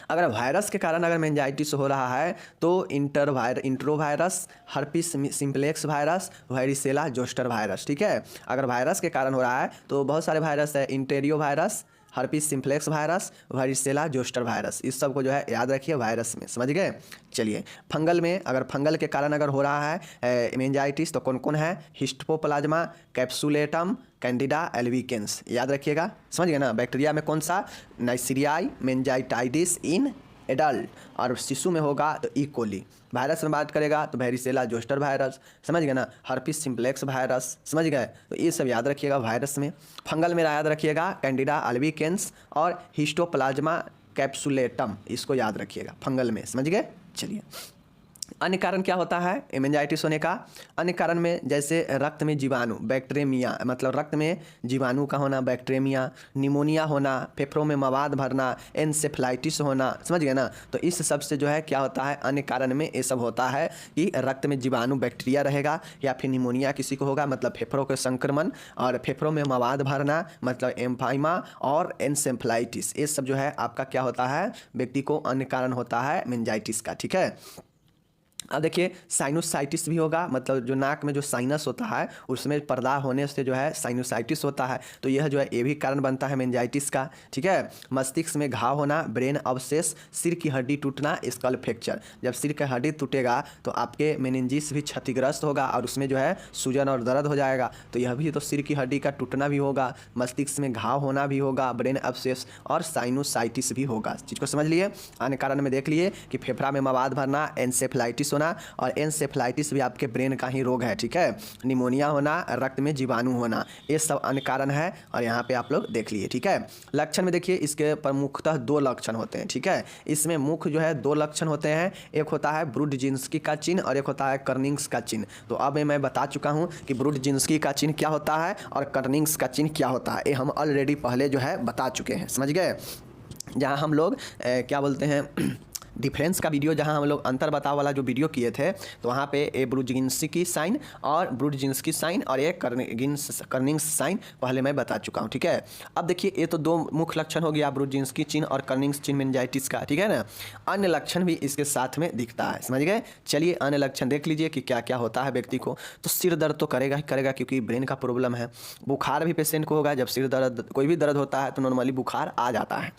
अगर वायरस के कारण अगर मेनिंजाइटिस हो रहा है तो enterovirus, herpes simplex virus, varicella zoster virus, ठीक है। अगर वायरस के कारण हो रहा है तो बहुत सारे वायरस है, entero virus, herpes simplex virus, varicella zoster virus, इस सब को जो है याद रखिए वायरस में, समझ गए। चलिए फंगल में, अगर फंगल के कारण अगर हो रहा है मेनिंजाइटिस तो कौन कौन है, हिस्टोप्लाज्मा, कैप्सुलेटम, कैंडिडा एल्बिकेंस, याद रखिएगा, समझ गए ना। बैक्टीरिया में कौन सा, नाइसीरियाई मेनिंजाइटिस इन एडल्ट, और शिशु में होगा तो ई कोली। वायरस में बात करेगा तो वेरिसेला जोस्टर वायरस, समझ गए ना, हर्पिस सिम्प्लेक्स वायरस, समझ गए। तो ये सब याद रखिएगा वायरस में। फंगल में याद रखिएगा कैंडिडा एल्बिकेंस और हिस्टोप्लाज्मा कैप्सुलेटम, इसको याद रखिएगा फंगल में, समझ गए। चलिए अन्य कारण क्या होता है मेनिंजाइटिस होने का, अन्य कारण में जैसे रक्त में जीवाणु, बैक्टीरिया, मतलब रक्त में जीवाणु का होना, बैक्टीरिया, निमोनिया होना, फेफड़ों में मवाद भरना, एन्सेफ्लाइटिस होना, समझ गए ना। तो इस सब से जो है क्या होता है, अन्य कारण में ये सब होता है कि रक्त में जीवाणु बैक्टीरिया रहेगा, या फिर निमोनिया किसी को होगा, मतलब फेफड़ों के संक्रमण, और फेफड़ों में मवाद भरना मतलब एम्फाइमा, और एन्सेफ्लाइटिस, ये सब जो है आपका क्या होता है, व्यक्ति को अन्य कारण होता है मेनिंजाइटिस का, ठीक है। अब देखिए साइनोसाइटिस भी होगा, मतलब जो नाक में जो साइनस होता है उसमें पर्दा होने से जो है साइनोसाइटिस होता है, तो यह जो है ये भी कारण बनता है मेनिंजाइटिस का, ठीक है। मस्तिष्क में घाव होना, ब्रेन अवशेष, सिर की हड्डी टूटना, स्कल फ्रैक्चर, जब सिर की हड्डी टूटेगा तो आपके मेनिंजिस भी क्षतिग्रस्त होगा और उसमें जो है सूजन और दर्द हो जाएगा, तो यह भी तो सिर की हड्डी का टूटना भी होगा, मस्तिष्क में घाव होना भी होगा, ब्रेन अवशेष और साइनोसाइटिस भी होगा। इस चीज़ को समझ लिए। अन्य कारण में देख लिए कि फेफड़ा में मवाद भरना, एन्सेफ्लाइटिस होना, और एन्सेफ्लाइटिस भी आपके ब्रेन का ही रोग है, ठीक है। निमोनिया होना, रक्त में जीवाणु होना, ये सब अन्य कारण है, और यहाँ पे आप लोग देख लिए, ठीक है। लक्षण में देखिए इसके प्रमुखतः दो लक्षण होते हैं, ठीक है। इसमें मुख्य जो है दो लक्षण होते हैं, एक होता है ब्रुडजिन्स्की का चिन्ह और एक होता है कर्निंग्स का चिन्ह। तो अब मैं बता चुका हूँ कि ब्रुडजिन्स्की का चिन्ह क्या होता है और कर्निंग्स का चिन्ह क्या होता है, ये हम ऑलरेडी पहले जो है बता चुके हैं, समझ गए। जहाँ हम लोग क्या बोलते हैं डिफरेंस का वीडियो, जहां हम लोग अंतर बताव वाला जो वीडियो किए थे, तो वहां पे ए ब्रुडजिन्स्की साइन और ब्रुडजिन्स्की साइन और एक कर्निंग्स साइन पहले मैं बता चुका हूं, ठीक है। अब देखिए ये तो दो मुख्य लक्षण हो गया ब्रुडजिन्स्की चिन्ह और कर्निंग्स चिन्ह मेनिंजाइटिस का, ठीक है ना। अन्य लक्षण भी इसके साथ में दिखता है, समझ गए। चलिए अन्य लक्षण देख लीजिए कि क्या क्या होता है व्यक्ति को। तो सिर दर्द तो करेगा ही करेगा क्योंकि ब्रेन का प्रॉब्लम है। बुखार भी पेशेंट को होगा, जब सिर दर्द कोई भी दर्द होता है तो नॉर्मली बुखार आ जाता है।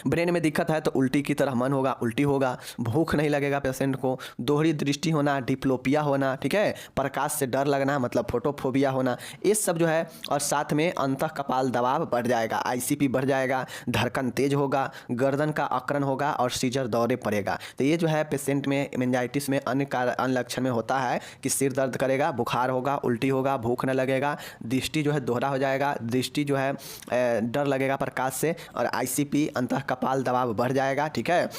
ब्रेन में दिक्कत है तो उल्टी की तरह मन होगा, उल्टी होगा, भूख नहीं लगेगा पेशेंट को, दोहरी दृष्टि होना, डिप्लोपिया होना, ठीक है, प्रकाश से डर लगना मतलब फोटोफोबिया होना, ये सब जो है। और साथ में अंतः कपाल दबाव बढ़ जाएगा, आईसीपी बढ़ जाएगा, धड़कन तेज होगा, गर्दन का अकड़न होगा और सीजर दौरे पड़ेगा। तो ये जो है पेशेंट में मेनिंजाइटिस में अन्य लक्षण में होता है कि सिर दर्द करेगा, बुखार होगा, उल्टी होगा, भूख न लगेगा, दृष्टि जो है दोहरा हो जाएगा, दृष्टि जो है डर लगेगा प्रकाश से, और आईसीपी अंतः कपाल दबाव बढ़ जाएगा, ठीक है,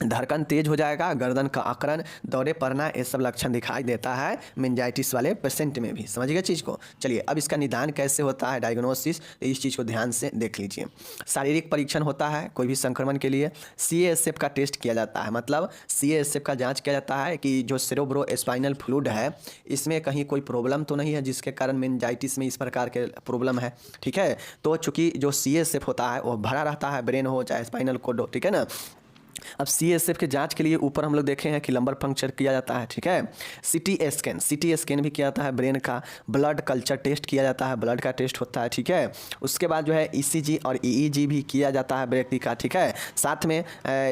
धड़कन तेज हो जाएगा, गर्दन का अकड़न, दौरे पड़ना, ये सब लक्षण दिखाई देता है मेनिंजाइटिस वाले पेशेंट में भी, समझ गए चीज़ को। चलिए अब इसका निदान कैसे होता है, डायग्नोसिस, तो इस चीज़ को ध्यान से देख लीजिए। शारीरिक परीक्षण होता है कोई भी संक्रमण के लिए, CASF का टेस्ट किया जाता है, मतलब CASF का जांच किया जाता है कि जो सेरेब्रो स्पाइनल फ्लूइड है इसमें कहीं कोई प्रॉब्लम तो नहीं है जिसके कारण मेनिंजाइटिस में इस प्रकार के प्रॉब्लम है, ठीक है। तो चूँकि जो CASF होता है वो भरा रहता है, ब्रेन हो चाहे स्पाइनल कोड हो, ठीक है ना। अब CASF के जांच के लिए ऊपर हम लोग देखे हैं कि लंबर पंक्चर किया जाता है, ठीक है। CT स्कैन भी किया जाता है ब्रेन का, ब्लड कल्चर टेस्ट किया जाता है, ब्लड का टेस्ट होता है, ठीक है। उसके बाद जो है ECG और EEG भी किया जाता है व्यक्ति का, ठीक है। साथ में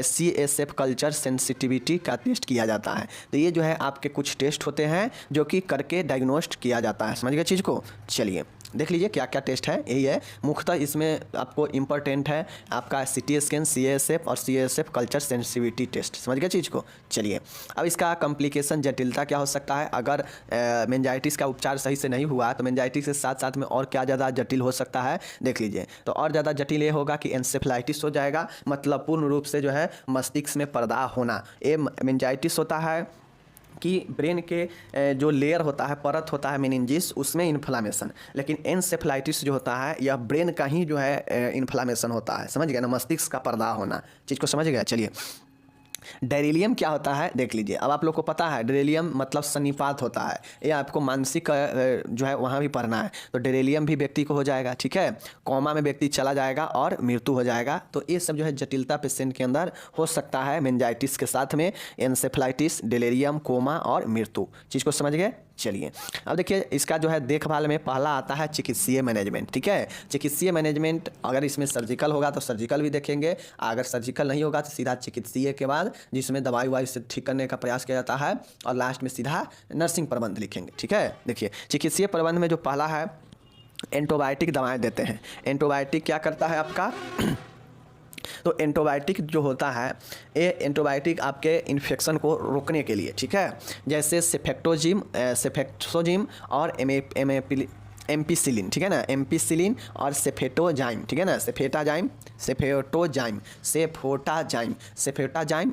CASF कल्चर सेंसिटिविटी का टेस्ट किया जाता है। तो ये जो है आपके कुछ टेस्ट होते हैं जो कि करके डायग्नोस्ट किया जाता है, समझ गए चीज़ को। चलिए देख लीजिए क्या क्या टेस्ट है, यही है मुख्यतः इसमें आपको इम्पोर्टेंट है आपका CT स्कैन, CASF और CASF कल्चर सेंसिटिविटी टेस्ट। समझ गए चीज़ को। चलिए अब इसका कॉम्प्लिकेशन जटिलता क्या हो सकता है, अगर मेनिंजाइटिस का उपचार सही से नहीं हुआ तो मेनिंजाइटिस के साथ साथ में और क्या ज़्यादा जटिल हो सकता है देख लीजिए। तो और ज़्यादा जटिल ये होगा कि एन्सेफेलाइटिस हो जाएगा, मतलब पूर्ण रूप से जो है मस्तिष्क में पर्दा होना। ये मेनिंजाइटिस होता है कि ब्रेन के जो लेयर होता है, परत होता है मेनिंजिस, उसमें इन्फ्लामेशन। लेकिन एन्सेफेलाइटिस जो होता है यह ब्रेन का ही जो है इन्फ्लामेशन होता है। समझ गए ना, मस्तिष्क का पर्दा होना। चीज़ को समझ गया। चलिए डेरिलियम क्या होता है देख लीजिए। अब आप लोग को पता है डेरिलियम मतलब सन्निपात होता है, ये आपको मानसिक जो है वहाँ भी पढ़ना है। तो डेरिलियम भी व्यक्ति को हो जाएगा, ठीक है, कोमा में व्यक्ति चला जाएगा और मृत्यु हो जाएगा। तो ये सब जो है जटिलता पेशेंट के अंदर हो सकता है मेनिंजाइटिस के साथ में, एन्सेफेलाइटिस, डेलेरियम, कोमा और मृत्यु। चीज़ को समझ गए। चलिए अब देखिए इसका जो है देखभाल में पहला आता है चिकित्सीय मैनेजमेंट। ठीक है, चिकित्सीय मैनेजमेंट अगर इसमें सर्जिकल होगा तो सर्जिकल भी देखेंगे, अगर सर्जिकल नहीं होगा तो सीधा चिकित्सीय के बाद जिसमें दवाई वाई से ठीक करने का प्रयास किया जाता है, और लास्ट में सीधा नर्सिंग प्रबंध लिखेंगे। ठीक है, देखिए चिकित्सीय प्रबंध में जो पहला है एंटीबायोटिक दवाएँ देते हैं। एंटीबायोटिक क्या करता है आपका तो एंटीबायोटिक जो होता है ये एंटीबायोटिक आपके इन्फेक्शन को रोकने के लिए, ठीक है, जैसे सेफेक्सोजिम और एम्पिसिलिन, ठीक है ना, एम्पिसिलिन और सेफेटोजाइम, ठीक है ना, सेफेटाजाइम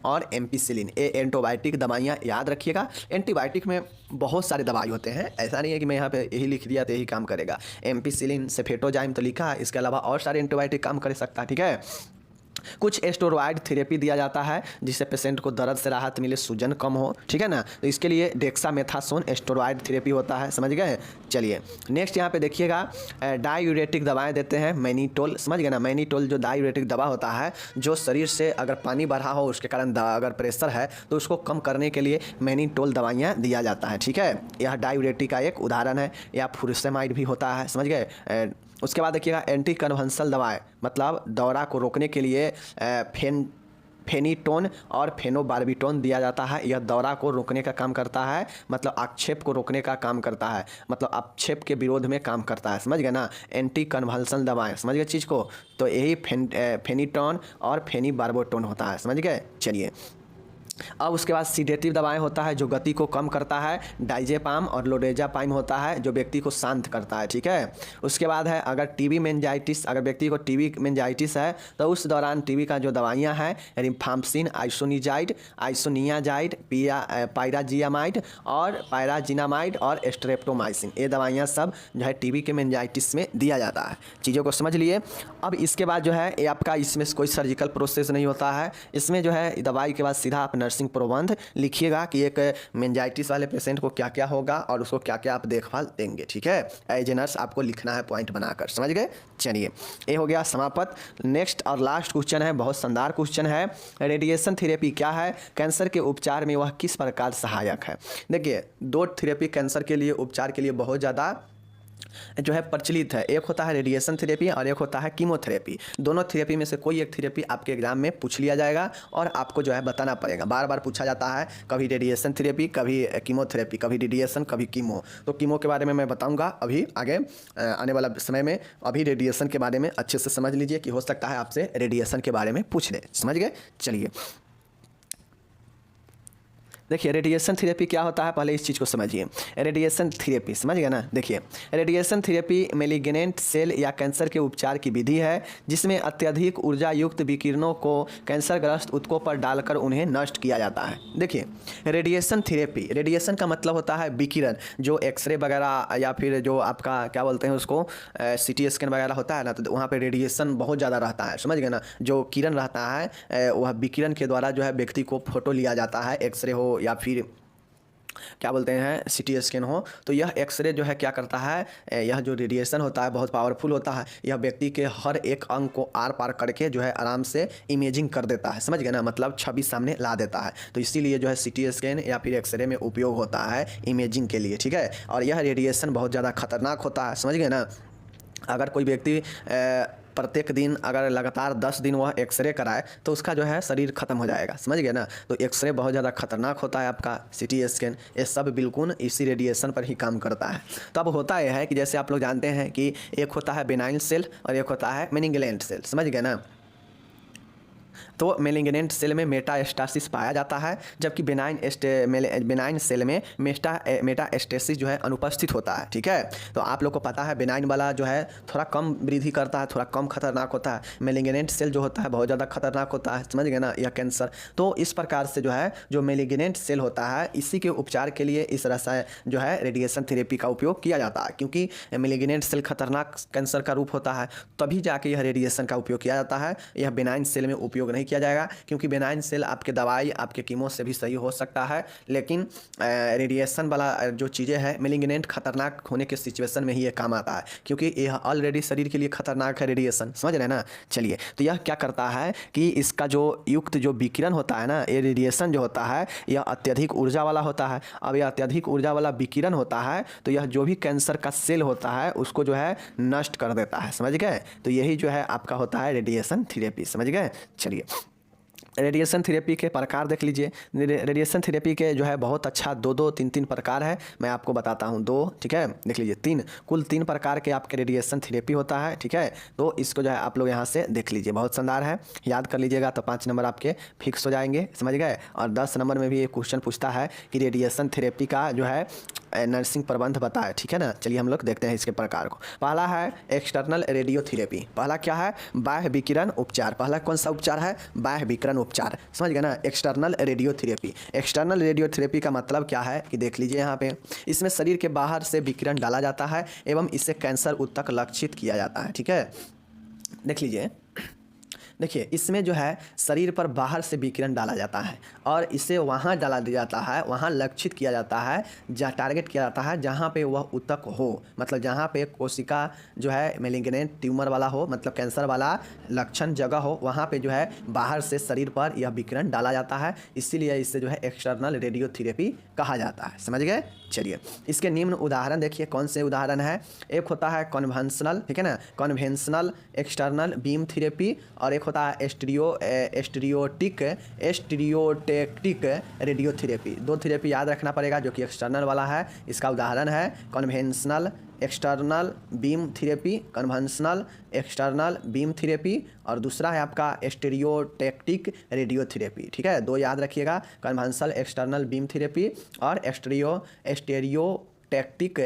और एम्पिसिलिन, ये एंटीबायोटिक दवाइयाँ याद रखिएगा। एंटीबायोटिक में बहुत सारे दवाई होते हैं, ऐसा नहीं है कि मैं यहाँ पे यही लिख दिया तो यही काम करेगा। एम्पिसिलिन, सेफेटोजाइम तो लिखा है, इसके अलावा और सारे एंटीबायोटिक काम कर सकता है। ठीक है, कुछ स्टेरॉयड थेरेपी दिया जाता है जिससे पेशेंट को दर्द से राहत मिले, सूजन कम हो, ठीक है ना, तो इसके लिए डेक्सामेथासोन स्टेरॉयड थेरेपी होता है। समझ गए। चलिए नेक्स्ट यहाँ पे देखिएगा डायूरेटिक दवाएं देते हैं, मैनीटोल। समझ गए ना, मैनीटोल जो डायूरेटिक दवा होता है, जो शरीर से अगर पानी बढ़ा हो उसके कारण अगर प्रेशर है तो उसको कम करने के लिए मैनीटोल दवाइयाँ दिया जाता है। ठीक है, यह डायूरेटिक का एक उदाहरण है, या फुरसेमाइड भी होता है। समझ गए। उसके बाद देखिएगा एंटी कन्वल्सल दवाएं, मतलब दौरा को रोकने के लिए फेनिटोन और फेनोबार्बिटोन दिया जाता है। यह दौरा को रोकने का काम करता है, मतलब आक्षेप को रोकने का काम करता है, मतलब आक्षेप के विरोध में काम करता है। समझ गए ना, एंटी कन्वल्सन दवाएं। समझ गए चीज़ को, तो यही फेनिटोन और फेनीबार्बिटोन होता है। समझ गए। चलिए अब उसके बाद सीडेटिव दवाएं होता है जो गति को कम करता है, डाइजेपाम और लोडेजापाम होता है जो व्यक्ति को शांत करता है। ठीक है, उसके बाद है अगर टीबी मेनिंजाइटिस, अगर व्यक्ति को टीबी मेनिंजाइटिस है तो उस दौरान टीबी का जो दवाइयां हैं रिफाम्पसिन, आइसोनियाजाइड, पायराजियामाइड और पायराजिनामाइड और स्ट्रेप्टोमाइसिन, ये दवाइयाँ सब जो है टीबी के मेनिंजाइटिस में दिया जाता है। चीज़ों को समझ लिए। अब इसके बाद जो है ये आपका इसमें कोई सर्जिकल प्रोसेस नहीं होता है, इसमें जो है दवाई के बाद सीधा आप नर्सिंग प्रबंध लिखिएगा कि एक मेनिंजाइटिस वाले पेशेंट को क्या क्या होगा और उसको क्या क्या आप देखभाल देंगे। ठीक है, एज ए नर्स आपको लिखना है पॉइंट बनाकर। समझ गए। चलिए ये हो गया समाप्त। नेक्स्ट और लास्ट क्वेश्चन है, बहुत शानदार क्वेश्चन है, रेडिएशन थेरेपी क्या है, कैंसर के उपचार में वह किस प्रकार सहायक है। देखिए दो थेरेपी कैंसर के लिए उपचार के लिए बहुत ज़्यादा जो है प्रचलित है, एक होता है रेडिएशन थेरेपी और एक होता है कीमोथेरेपी। दोनों थेरेपी में से कोई एक थेरेपी आपके एग्जाम में पूछ लिया जाएगा और आपको जो है बताना पड़ेगा। बार बार पूछा जाता है, कभी रेडिएशन थेरेपी, कभी कीमोथेरेपी, कभी रेडिएशन, कभी कीमो। तो कीमो के बारे में मैं बताऊंगा अभी आगे आने वाला समय में। अभी रेडिएशन के बारे में अच्छे से समझ लीजिए कि हो सकता है आपसे रेडिएशन के बारे में पूछ ले। समझ गए। चलिए देखिए रेडिएशन थेरेपी क्या होता है, पहले इस चीज़ को समझिए। रेडिएशन थेरेपी समझ गए ना। देखिए रेडिएशन थेरेपी मेलिग्नेंट सेल या कैंसर के उपचार की विधि है जिसमें अत्यधिक ऊर्जा युक्त विकिरणों को कैंसरग्रस्त ऊतकों पर डालकर उन्हें नष्ट किया जाता है। देखिए रेडिएशन थेरेपी, रेडिएशन का मतलब होता है विकिरण, जो एक्सरे वगैरह या फिर जो आपका क्या बोलते हैं उसको CT स्कैन वगैरह होता है ना, तो वहाँ पर रेडिएशन बहुत ज़्यादा रहता है। समझ गए ना, जो किरण रहता है वह विकिरण के द्वारा जो है व्यक्ति को फोटो लिया जाता है, एक्सरे हो या फिर क्या बोलते हैं CT स्कैन हो। तो यह एक्सरे जो है क्या करता है, यह जो रेडिएशन होता है बहुत पावरफुल होता है, यह व्यक्ति के हर एक अंग को आर पार करके जो है आराम से इमेजिंग कर देता है। समझ गए ना, मतलब छवि सामने ला देता है। तो इसीलिए जो है CT स्कैन या फिर एक्सरे में उपयोग होता है इमेजिंग के लिए। ठीक है, और यह रेडिएशन बहुत ज़्यादा खतरनाक होता है। समझ गए ना, अगर कोई व्यक्ति प्रत्येक दिन अगर लगातार 10 दिन वह एक्सरे कराए तो उसका जो है शरीर खत्म हो जाएगा, समझ गए ना। तो एक्सरे बहुत ज़्यादा खतरनाक होता है, आपका सिटी स्कैन, ये सब बिल्कुल इसी रेडिएशन पर ही काम करता है। तो अब होता यह है कि जैसे आप लोग जानते हैं कि एक होता है बेनाइन सेल और एक होता है मेनिंगेंट सेल, समझ गए ना। तो मेलिग्नेंट सेल में मेटास्टेसिस पाया जाता है, जबकि बेनाइन सेल में मेटास्टेसिस जो है अनुपस्थित होता है, ठीक है। तो आप लोग को पता है बेनाइन वाला जो है थोड़ा कम वृद्धि करता है, थोड़ा कम खतरनाक होता है। मेलिग्नेंट सेल जो होता है बहुत ज़्यादा खतरनाक होता है, समझ गए ना, यह कैंसर। तो इस प्रकार से जो है जो मेलिग्नेंट सेल होता है इसी के उपचार के लिए इस रसायन जो है रेडिएशन थेरेपी का उपयोग किया जाता है, क्योंकि मेलिग्नेंट सेल खतरनाक कैंसर का रूप होता है, तभी जाके यह रेडिएशन का उपयोग किया जाता है। यह बेनाइन सेल में उपयोग नहीं किया जाएगा, क्योंकि बेनाइन सेल आपके दवाई आपके कीमो से भी सही हो सकता है, लेकिन रेडिएशन वाला जो चीज़ें हैं मेलिग्नेंट खतरनाक होने के सिचुएशन में ही ये काम आता है, क्योंकि यह ऑलरेडी शरीर के लिए खतरनाक है रेडिएशन, समझ रहे हैं ना। चलिए, तो यह क्या करता है कि इसका जो युक्त जो विकिरण होता है ना, ये रेडिएशन जो होता है यह अत्यधिक ऊर्जा वाला होता है। अब यह अत्यधिक ऊर्जा वाला विकिरण होता है तो यह जो भी कैंसर का सेल होता है उसको जो है नष्ट कर देता है, समझ गए। तो यही जो है आपका होता है रेडिएशन थेरेपी, समझ गए। चलिए, रेडिएशन थेरेपी के प्रकार देख लीजिए। रेडिएशन थेरेपी के जो है बहुत अच्छा दो तीन प्रकार है, मैं आपको बताता हूँ। दो, ठीक है, देख लीजिए। कुल तीन प्रकार के आपके रेडिएशन थेरेपी होता है, ठीक है। तो इसको जो है आप लोग यहाँ से देख लीजिए, बहुत शानदार है, याद कर लीजिएगा तो 5 नंबर आपके फिक्स हो जाएंगे, समझ गए। और 10 नंबर में भी एक क्वेश्चन पूछता है कि रेडिएशन थेरेपी का जो है नर्सिंग प्रबंध बताए, ठीक है ना। चलिए हम लोग देखते हैं इसके प्रकार को। पहला है एक्सटर्नल रेडियोथेरेपी। पहला क्या है? बाह्य विकिरण उपचार। पहला कौन सा उपचार है? बाह्य विकिरण उपचार, समझ गए ना, एक्सटर्नल रेडियोथेरेपी। एक्सटर्नल रेडियोथेरेपी का मतलब क्या है कि देख लीजिए यहाँ पे, इसमें शरीर के बाहर से विकिरण डाला जाता है एवं इससे कैंसर उत्तक लक्षित किया जाता है, ठीक है। देख लीजिए, देखिए इसमें जो है शरीर पर बाहर से विकिरण डाला जाता है और इसे वहाँ डाला दिया जाता है, वहाँ लक्षित किया जाता है, जहाँ टारगेट किया जाता है जहाँ पे वह उत्तक हो, मतलब जहाँ पे कोशिका जो है मेलिग्नेंट ट्यूमर वाला हो, मतलब कैंसर वाला लक्षण जगह हो, वहाँ पे जो है बाहर से शरीर पर यह विकिरण डाला जाता है, इसीलिए इसे जो है एक्सटर्नल रेडियोथेरेपी कहा जाता है, समझ गए। चलिए, इसके निम्न उदाहरण देखिए, कौन से उदाहरण है। एक होता है कन्वेंशनल, ठीक है ना, कन्वेंशनल एक्सटर्नल बीम थेरेपी, और एक होता है स्टीरियोटेक्टिक रेडियोथेरेपी। दो थेरेपी याद रखना पड़ेगा जो कि एक्सटर्नल वाला है। इसका उदाहरण है conventional external beam therapy, conventional external beam therapy, और दूसरा है आपका स्टीरियोटेक्टिक रेडियोथेरेपी, ठीक है। दो याद रखिएगा, कन्वेंशनल एक्सटर्नल बीम थेरेपी और स्टीरियोटेक्टिक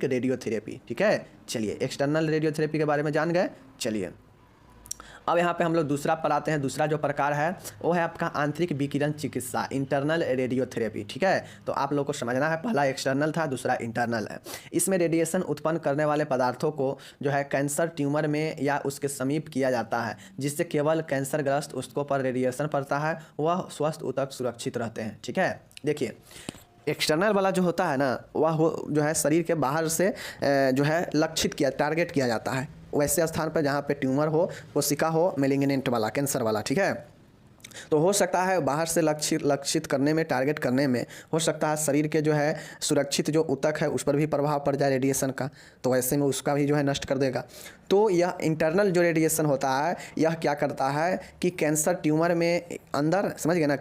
रेडियोथेरेपी, ठीक है। चलिए, एक्सटर्नल रेडियोथेरेपी के बारे में जान गए। चलिए, अब यहाँ पे हम लोग दूसरा पर आते हैं। दूसरा जो प्रकार है वो है आपका आंतरिक विकिरण चिकित्सा, इंटरनल रेडियोथेरेपी, ठीक है। तो आप लोग को समझना है, पहला एक्सटर्नल था, दूसरा इंटरनल है। इसमें रेडिएशन उत्पन्न करने वाले पदार्थों को जो है कैंसर ट्यूमर में या उसके समीप किया जाता है, जिससे केवल कैंसरग्रस्त ऊतकों पर रेडिएशन पड़ता है, वह स्वस्थ ऊतक सुरक्षित रहते हैं, ठीक है। देखिए, एक्सटर्नल वाला जो होता है ना, वह जो है शरीर के बाहर से जो है लक्षित किया, टारगेट किया जाता है वैसे स्थान पर जहाँ पे ट्यूमर हो, कोशिका हो, मेलिग्नेंट वाला, कैंसर वाला, ठीक है। तो हो सकता है बाहर से लक्षित करने में, टारगेट करने में हो सकता है शरीर के जो है सुरक्षित जो ऊतक है उस पर भी प्रभाव पड़ जाए रेडिएशन का, तो ऐसे में उसका भी जो है नष्ट कर देगा। तो यह इंटरनल जो रेडिएशन होता है यह क्या करता है कि कैंसर ट्यूमर में अंदर, समझ गए ना,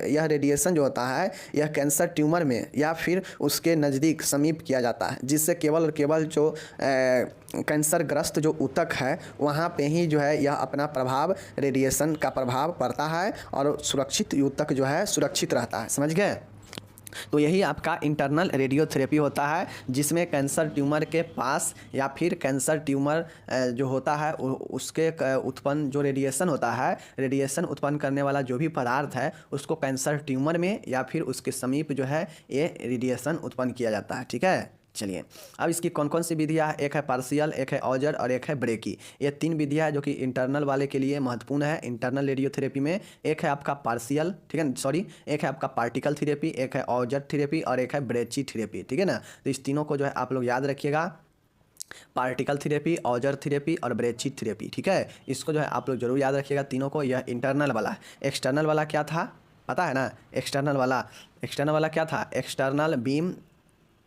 यह रेडिएशन जो होता है यह कैंसर ट्यूमर में या फिर उसके नज़दीक समीप किया जाता है, जिससे केवल और केवल जो कैंसर ग्रस्त जो ऊतक है वहाँ पे ही जो है यह अपना प्रभाव, रेडिएशन का प्रभाव पड़ता है और सुरक्षित ऊतक जो है सुरक्षित रहता है, समझ गए। तो यही आपका इंटरनल रेडियोथेरेपी होता है, जिसमें कैंसर ट्यूमर के पास या फिर कैंसर ट्यूमर जो होता है उसके उत्पन्न जो रेडिएशन होता है, रेडिएशन उत्पन्न करने वाला जो भी पदार्थ है उसको कैंसर ट्यूमर में या फिर उसके समीप जो है ये रेडिएशन उत्पन्न किया जाता है, ठीक है। चलिए, अब इसकी कौन कौन सी विधियाँ है, एक है पार्शियल, एक है ऑजर और एक है ब्रेकी। ये तीन विधियाँ है जो कि इंटरनल वाले के लिए महत्वपूर्ण है। इंटरनल रेडियोथेरेपी में एक है आपका पार्शियल, ठीक है, सॉरी, एक है आपका पार्टिकल थेरेपी, एक है ऑजर थेरेपी और एक है ब्रेची थेरेपी, ठीक है ना। तो इस तीनों को जो है आप लोग याद रखिएगा, पार्टिकल थेरेपी, ऑजर थेरेपी और ब्रेची थेरेपी, ठीक है। इसको जो है आप लोग जरूर याद रखिएगा तीनों को। यह इंटरनल वाला है। एक्सटर्नल वाला क्या था पता है ना, एक्सटर्नल वाला क्या था, external beam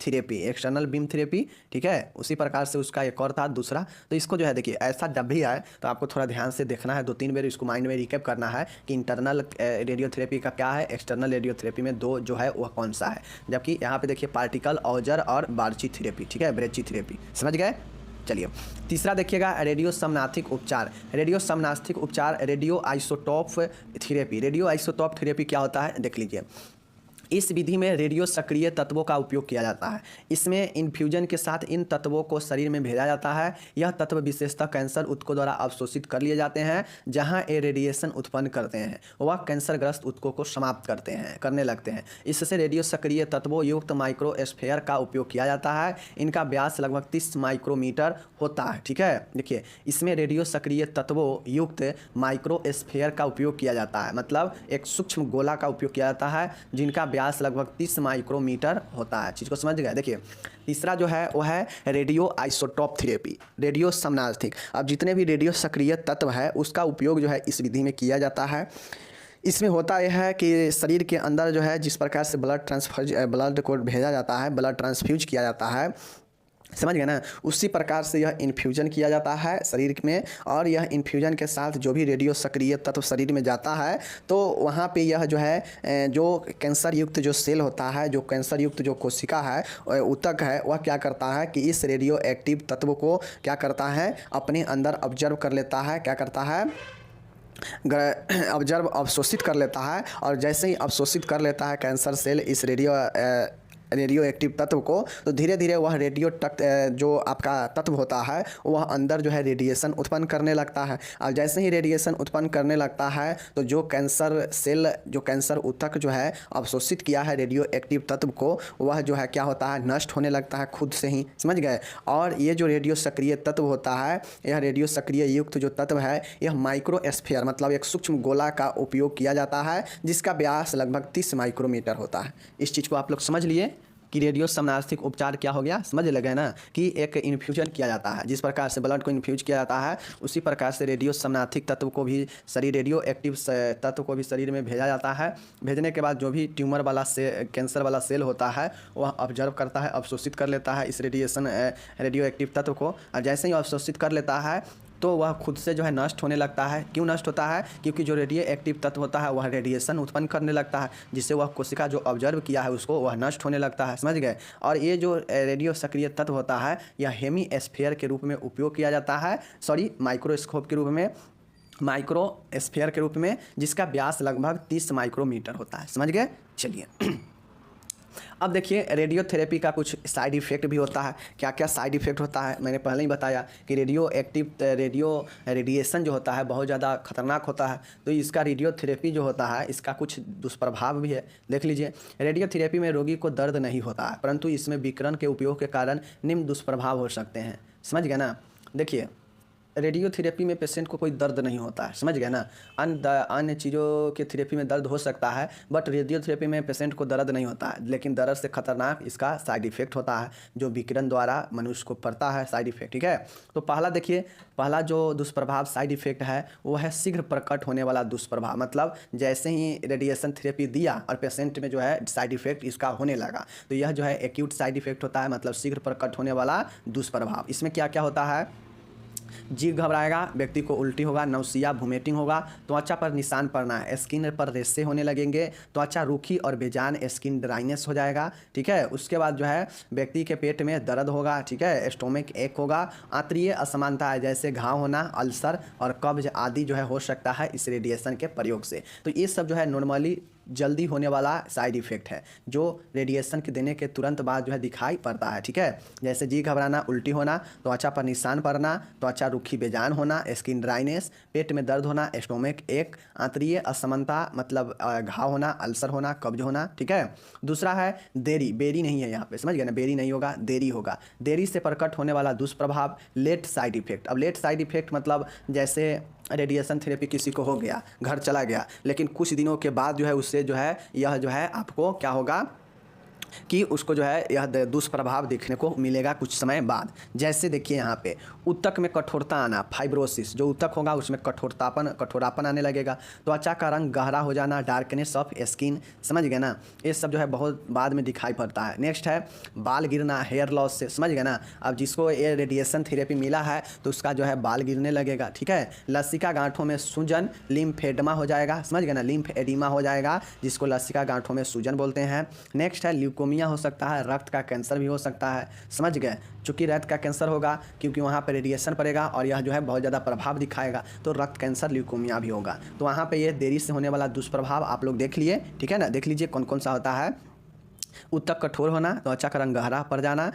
therapy, external beam therapy, ठीक है। उसी प्रकार से उसका एक और था दूसरा। तो इसको जो है देखिए, ऐसा जब भी आए तो आपको थोड़ा ध्यान से देखना है, 2-3 बार इसको माइंड में रिकैप करना है कि इंटरनल रेडियोथेरेपी का क्या है, एक्सटर्नल रेडियोथेरेपी में दो जो है वह कौन सा है। जबकि यहाँ पे देखिए पार्टिकल ऑजर और बार्ची थेरेपी, ठीक है, ब्रेची थेरेपी, समझ गए। चलिए तीसरा देखिएगा, रेडियो समनाथिक उपचार। रेडियो समनाथिक उपचार, radio isotope therapy. Radio isotope therapy क्या होता है देख लीजिए। इस विधि में रेडियो सक्रिय तत्वों का उपयोग किया जाता है। इसमें इन्फ्यूजन के साथ इन तत्वों को शरीर में भेजा जाता है। यह तत्व विशेषतः कैंसर ऊतकों द्वारा अवशोषित कर लिए जाते हैं। जहां ये रेडिएशन उत्पन्न करते हैं वह कैंसरग्रस्त ऊतकों को समाप्त करने लगते हैं। इससे रेडियो सक्रिय तत्वों युक्त माइक्रोस्फेयर का उपयोग किया जाता है। इनका व्यास लगभग 30 माइक्रोमीटर होता है, ठीक है। देखिए इसमें रेडियो सक्रिय तत्वों युक्त माइक्रोस्फेयर का उपयोग किया जाता है, मतलब एक सूक्ष्म गोला का उपयोग किया जाता है जिनका व्यास लगभग 30 माइक्रोमीटर होता है। चीज़ को समझ गए। देखिए तीसरा जो है वो है रेडियो आइसोटोप थेरेपी, रेडियो समनाथिक। अब जितने भी रेडियो सक्रिय तत्व है उसका उपयोग जो है इस विधि में किया जाता है। इसमें होता यह है कि शरीर के अंदर जो है जिस प्रकार से ब्लड को भेजा जाता है, ब्लड ट्रांसफ्यूज किया जाता है, समझ गए ना, उसी प्रकार से यह इन्फ्यूजन किया जाता है शरीर में। और यह इन्फ्यूजन के साथ जो भी रेडियो सक्रिय तत्व शरीर में जाता है तो वहाँ पे यह जो है जो कैंसर युक्त जो सेल होता है, जो कैंसर युक्त जो कोशिका है, ऊतक है, वह क्या करता है कि इस रेडियो एक्टिव तत्व को क्या करता है अपने अंदर ऑब्जर्व कर लेता है, क्या करता है अवशोषित कर लेता है। और जैसे ही अवशोषित कर लेता है कैंसर सेल इस रेडियो एक्टिव तत्व को, तो धीरे धीरे वह जो आपका तत्व होता है वह अंदर जो है रेडिएशन उत्पन्न करने लगता है। और जैसे ही रेडिएशन उत्पन्न करने लगता है तो जो कैंसर सेल, जो कैंसर ऊतक जो है अवशोषित किया है रेडियो एक्टिव तत्व को, वह जो है क्या होता है नष्ट होने लगता है खुद से ही, समझ गए। और ये जो रेडियो सक्रिय तत्व होता है, यह रेडियो सक्रिय युक्त जो तत्व है यह माइक्रोस्फेयर मतलब एक सूक्ष्म गोला का उपयोग किया जाता है जिसका व्यास लगभग 30 माइक्रोमीटर होता है। इस चीज़ को आप लोग समझ लिए कि रेडियो समनाथिक उपचार क्या हो गया, समझ लगे ना, कि एक इन्फ्यूजन किया जाता है। जिस प्रकार से ब्लड को इन्फ्यूज किया जाता है उसी प्रकार से रेडियो समनाथिक तत्व को भी रेडियो एक्टिव तत्व को भी शरीर में भेजा जाता है। भेजने के बाद जो भी ट्यूमर वाला कैंसर वाला सेल होता है वह ऑब्जर्व करता है, अवशोषित कर लेता है इस रेडियो एक्टिव तत्व को। और जैसे ही अवशोषित कर लेता है तो वह खुद से जो है नष्ट होने लगता है। क्यों नष्ट होता है? क्योंकि जो रेडियो एक्टिव तत्व होता है वह रेडिएशन उत्पन्न करने लगता है जिससे वह कोशिका जो ऑब्जर्व किया है उसको वह नष्ट होने लगता है, समझ गए। और ये जो रेडियो सक्रिय तत्व होता है यह हेमीस्फीयर के रूप में उपयोग किया जाता है, माइक्रोस्कोप के रूप में, माइक्रोस्फीयर के रूप में, जिसका व्यास लगभग 30 माइक्रोमीटर होता है, समझ गए। चलिए अब देखिए रेडियोथेरेपी का कुछ साइड इफ़ेक्ट भी होता है। क्या क्या साइड इफ़ेक्ट होता है मैंने पहले ही बताया कि रेडिएशन जो होता है बहुत ज़्यादा खतरनाक होता है। तो इसका रेडियोथेरेपी जो होता है इसका कुछ दुष्प्रभाव भी है, देख लीजिए। रेडियोथेरेपी में रोगी को दर्द नहीं होता है परंतु इसमें विकिरण के उपयोग के कारण निम्न दुष्प्रभाव हो सकते हैं, समझ गए ना। देखिए रेडियोथेरेपी में पेशेंट को कोई दर्द नहीं होता है, समझ गए ना। अन्य चीज़ों के थेरेपी में दर्द हो सकता है बट रेडियोथेरेपी में पेशेंट को दर्द नहीं होता है। लेकिन दर्द से खतरनाक इसका साइड इफ़ेक्ट होता है जो विकिरण द्वारा मनुष्य को पड़ता है, साइड इफ़ेक्ट, ठीक है। तो पहला देखिए, पहला जो दुष्प्रभाव साइड इफ़ेक्ट है वो है शीघ्र प्रकट होने वाला दुष्प्रभाव। मतलब जैसे ही रेडिएशन थेरेपी दिया और पेशेंट में जो है साइड इफ़ेक्ट इसका होने लगा तो यह जो है एक्यूट साइड इफ़ेक्ट होता है, मतलब शीघ्र प्रकट होने वाला दुष्प्रभाव। इसमें क्या क्या होता है? जीभ घबराएगा, व्यक्ति को उल्टी होगा, नौसिया वोमिटिंग होगा, त्वचा पर निशान पड़ना है, स्किन पर रेशे होने लगेंगे, त्वचा रूखी और बेजान, स्किन ड्राइनेस हो जाएगा, ठीक है। उसके बाद जो है व्यक्ति के पेट में दर्द होगा, ठीक है, स्टोमक एक होगा, आंतरीय असमानता जैसे घाव होना, अल्सर और कब्ज आदि जो है हो सकता है इस रेडिएशन के प्रयोग से। तो ये सब जो है नॉर्मली जल्दी होने वाला साइड इफ़ेक्ट है जो रेडिएशन के देने के तुरंत बाद जो है दिखाई पड़ता है, ठीक है। जैसे जी घबराना, उल्टी होना, त्वचा पर निशान पड़ना, त्वचा रूखी बेजान होना, स्किन ड्राइनेस, पेट में दर्द होना, स्टोमक एक, आंतरीय असमानता मतलब घाव होना, अल्सर होना, कब्ज होना, ठीक है। दूसरा है देरी, बेरी नहीं है यहाँ पे, समझ गए ना, बेरी नहीं होगा, देरी होगा। देरी से प्रकट होने वाला दुष्प्रभाव लेट साइड इफ़ेक्ट। अब लेट साइड इफ़ेक्ट मतलब जैसे रेडिएशन थेरेपी किसी को हो गया, घर चला गया, लेकिन कुछ दिनों के बाद जो है उससे जो है यह जो है आपको क्या होगा, कि उसको जो है यह दुष्प्रभाव देखने को मिलेगा कुछ समय बाद। जैसे देखिए यहाँ पे ऊतक में कठोरता आना, फाइब्रोसिस, जो ऊतक होगा उसमें कठोरापन आने लगेगा। त्वचा का रंग गहरा हो जाना, डार्कनेस ऑफ स्किन, समझ गए ना, ये सब जो है बहुत बाद में दिखाई पड़ता है। नेक्स्ट है बाल गिरना, हेयर लॉस से, समझ गए ना। अब जिसको ये रेडिएशन थेरेपी मिला है तो उसका जो है बाल गिरने लगेगा, ठीक है। लसिका गांठों में सूजन, लिम्फेडमा हो जाएगा, समझ गए ना, लिम्फ एडिमा हो जाएगा, जिसको लसिका गांठों में सूजन बोलते हैं। नेक्स्ट है ल्यूकोमिया हो सकता है, रक्त का कैंसर भी हो सकता है, समझ गए। चूँकि रक्त का कैंसर होगा क्योंकि वहाँ पर रेडिएशन पड़ेगा और यह जो है बहुत ज़्यादा प्रभाव दिखाएगा, तो रक्त कैंसर ल्यूकोमिया भी होगा। तो वहाँ पे ये देरी से होने वाला दुष्प्रभाव आप लोग देख लिए, ठीक है ना। देख लीजिए कौन कौन सा होता है। ऊतक कठोर होना, त्वचा का रंग गहरा पड़ जाना,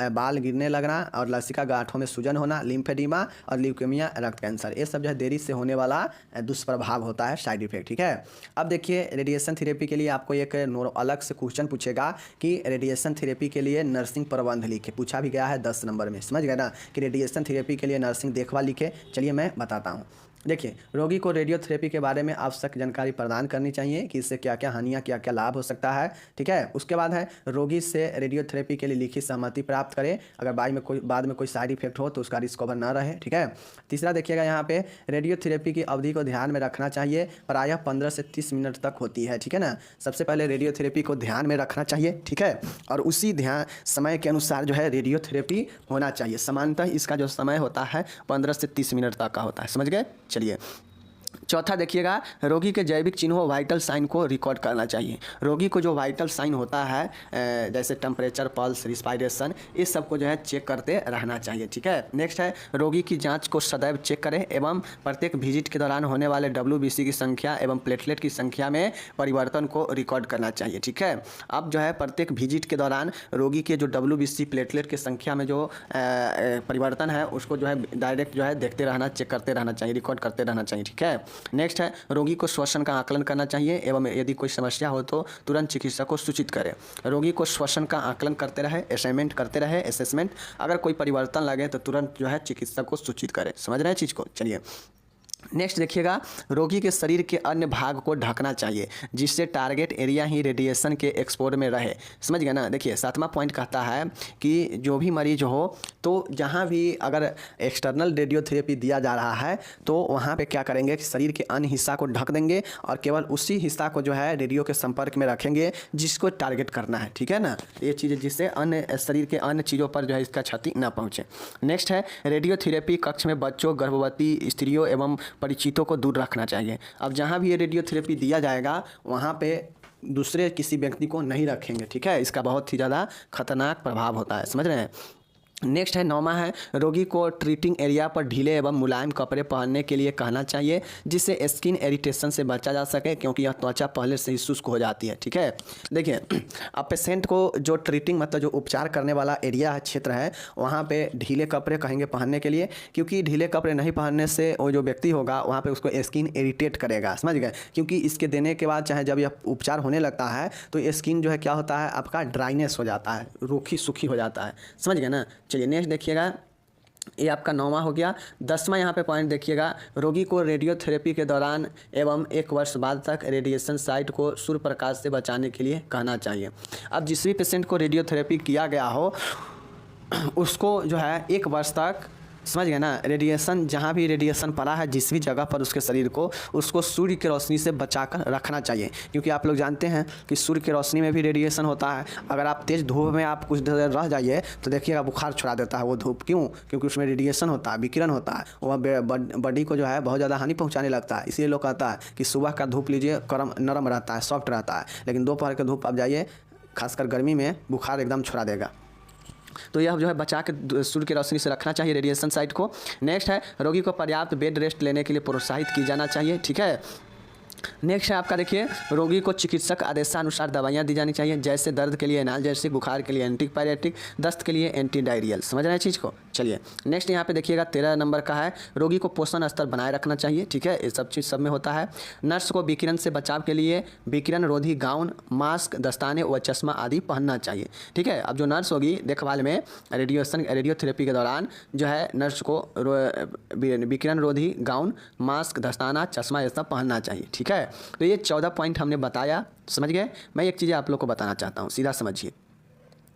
बाल गिरने लगना और लसिका गांठों में सूजन होना, लिम्फेडिमा और ल्यूकेमिया, रक्त कैंसर, ये सब जो है देरी से होने वाला दुष्प्रभाव होता है, साइड इफेक्ट, ठीक है। अब देखिए रेडिएशन थेरेपी के लिए आपको एक अलग से क्वेश्चन पूछेगा कि रेडिएशन थेरेपी के लिए नर्सिंग प्रबंध लिखे, पूछा भी गया है 10 नंबर में, समझ गए ना, कि रेडिएशन थेरेपी के लिए नर्सिंग देखभाल लिखे। चलिए मैं बताता हूँ। देखिए रोगी को रेडियोथेरेपी के बारे में आवश्यक जानकारी प्रदान करनी चाहिए कि इससे क्या क्या हानियाँ क्या क्या लाभ हो सकता है, ठीक है। उसके बाद है रोगी से रेडियोथेरेपी के लिए लिखित सहमति प्राप्त करें, अगर बाद में कोई साइड इफेक्ट हो तो उसका रिस्क कवर ना रहे, ठीक है। तीसरा देखिएगा यहाँ पे रेडियोथेरेपी की अवधि को ध्यान में रखना चाहिए, प्रायः 15 से 30 मिनट तक होती है, ठीक है ना। सबसे पहले रेडियोथेरेपी को ध्यान में रखना चाहिए, ठीक है, और उसी ध्यान समय के अनुसार जो है रेडियोथेरेपी होना चाहिए। सामान्यतः इसका जो समय होता है 15 से 30 मिनट तक का होता है, समझ गए। चलिए चौथा देखिएगा रोगी के जैविक चिन्हों वाइटल साइन को रिकॉर्ड करना चाहिए। रोगी को जो वाइटल साइन होता है जैसे टेम्परेचर, पल्स, रिस्पायरेशन, इस सब को जो है चेक करते रहना चाहिए, ठीक है। नेक्स्ट है रोगी की जांच को सदैव चेक करें एवं प्रत्येक विजिट के दौरान होने वाले WBC की संख्या एवं प्लेटलेट की संख्या में परिवर्तन को रिकॉर्ड करना चाहिए, ठीक है। अब जो है प्रत्येक विजिट के दौरान रोगी के जो WBC प्लेटलेट की संख्या में जो परिवर्तन है उसको जो है डायरेक्ट जो है देखते रहना, चेक करते रहना चाहिए, रिकॉर्ड करते रहना चाहिए, ठीक है। नेक्स्ट है रोगी को श्वसन का आकलन करना चाहिए एवं यदि कोई समस्या हो तो तुरंत चिकित्सक को सूचित करें। रोगी को श्वसन का आकलन करते रहे, असेसमेंट करते रहे, अगर कोई परिवर्तन लगे तो तुरंत जो है चिकित्सक को सूचित करें, समझ रहे हैं चीज़ को। चलिए नेक्स्ट देखिएगा रोगी के शरीर के अन्य भाग को ढकना चाहिए जिससे टारगेट एरिया ही रेडिएशन के एक्सपोज में रहे, समझ गए ना। देखिए 7वां पॉइंट कहता है कि जो भी मरीज हो तो जहाँ भी अगर एक्सटर्नल रेडियोथेरेपी दिया जा रहा है तो वहाँ पे क्या करेंगे कि शरीर के अन्य हिस्सा को ढक देंगे और केवल उसी हिस्सा को जो है रेडियो के संपर्क में रखेंगे जिसको टारगेट करना है, ठीक है ना। ये चीज़ें जिससे अन्य शरीर के अन्य चीज़ों पर जो है इसका क्षति न पहुँचे। नेक्स्ट है रेडियोथेरेपी कक्ष में बच्चों, गर्भवती स्त्रियों एवं परिचितों को दूर रखना चाहिए। अब जहाँ भी ये रेडियोथेरेपी दिया जाएगा वहाँ पे दूसरे किसी व्यक्ति को नहीं रखेंगे, ठीक है। इसका बहुत ही ज़्यादा खतरनाक प्रभाव होता है, समझ रहे हैं। नेक्स्ट है 9वां है रोगी को ट्रीटिंग एरिया पर ढीले एवं मुलायम कपड़े पहनने के लिए कहना चाहिए जिससे स्किन इरिटेशन से बचा जा सके क्योंकि यह त्वचा पहले से ही शुष्क हो जाती है, ठीक है। देखिए अब पेशेंट को जो ट्रीटिंग मतलब जो उपचार करने वाला एरिया है, क्षेत्र है, वहाँ पे ढीले कपड़े कहेंगे पहनने के लिए, क्योंकि ढीले कपड़े नहीं पहनने से वो जो व्यक्ति होगा वहाँ पर उसको स्किन इरिटेट करेगा, समझ गए। क्योंकि इसके देने के बाद चाहे जब यह उपचार होने लगता है तो स्किन जो है क्या होता है आपका ड्राइनेस हो जाता है, रूखी सूखी हो जाता है, समझ गए ना। चलिए नेक्स्ट देखिएगा, ये आपका 9वां हो गया। 10वां यहाँ पे पॉइंट देखिएगा रोगी को रेडियोथेरेपी के दौरान एवं 1 वर्ष बाद तक रेडिएशन साइट को सूर्य प्रकाश से बचाने के लिए कहना चाहिए। अब जिस भी पेशेंट को रेडियोथेरेपी किया गया हो उसको जो है 1 वर्ष तक, समझ गए ना, रेडिएशन जहाँ भी रेडिएशन पड़ा है जिस भी जगह पर उसके शरीर को, उसको सूर्य की रोशनी से बचाकर रखना चाहिए। क्योंकि आप लोग जानते हैं कि सूर्य की रोशनी में भी रेडिएशन होता है। अगर आप तेज़ धूप में आप कुछ देर रह जाइए तो देखिएगा बुखार छुड़ा देता है वो धूप। क्यों? क्योंकि उसमें रेडिएशन होता है, विकिरण होता है, वह बॉडी को जो है बहुत ज़्यादा हानि पहुँचाने लगता है। इसलिए लोग कहता है कि सुबह का धूप लीजिए, नरम रहता है, सॉफ्ट रहता है, लेकिन दोपहर का धूप आप जाइए, खासकर गर्मी में बुखार एकदम छुड़ा देगा। तो यह जो है बचा के सूर्य की रोशनी से रखना चाहिए रेडिएशन साइट को। नेक्स्ट है रोगी को पर्याप्त बेड रेस्ट लेने के लिए प्रोत्साहित किया जाना चाहिए, ठीक है। नेक्स्ट है आपका देखिए रोगी को चिकित्सक आदेशानुसार दवाइयाँ दी जानी चाहिए, जैसे दर्द के लिए एनाल्जेसिक, बुखार के लिए एंटीपायरेटिक, दस्त के लिए एंटी डायरियल, समझ रहे हैं चीज़ को। चलिए नेक्स्ट यहाँ पे देखिएगा 13 नंबर का है रोगी को पोषण स्तर बनाए रखना चाहिए, ठीक है। ये सब चीज़ सब में होता है। नर्स को विकिरण से बचाव के लिए विकिरण रोधी गाउन, मास्क, दस्ताने व चश्मा आदि पहनना चाहिए, ठीक है। अब जो नर्स होगी देखभाल में रेडियोथेरेपी के दौरान जो है नर्स को विकिरण रोधी गाउन, मास्क, दस्ताना, चश्मा ये सब पहनना चाहिए, ठीक है। है। तो ये 14 पॉइंट हमने बताया, समझ गए। मैं एक चीज़ आप लोग को बताना चाहता हूँ, सीधा समझिए।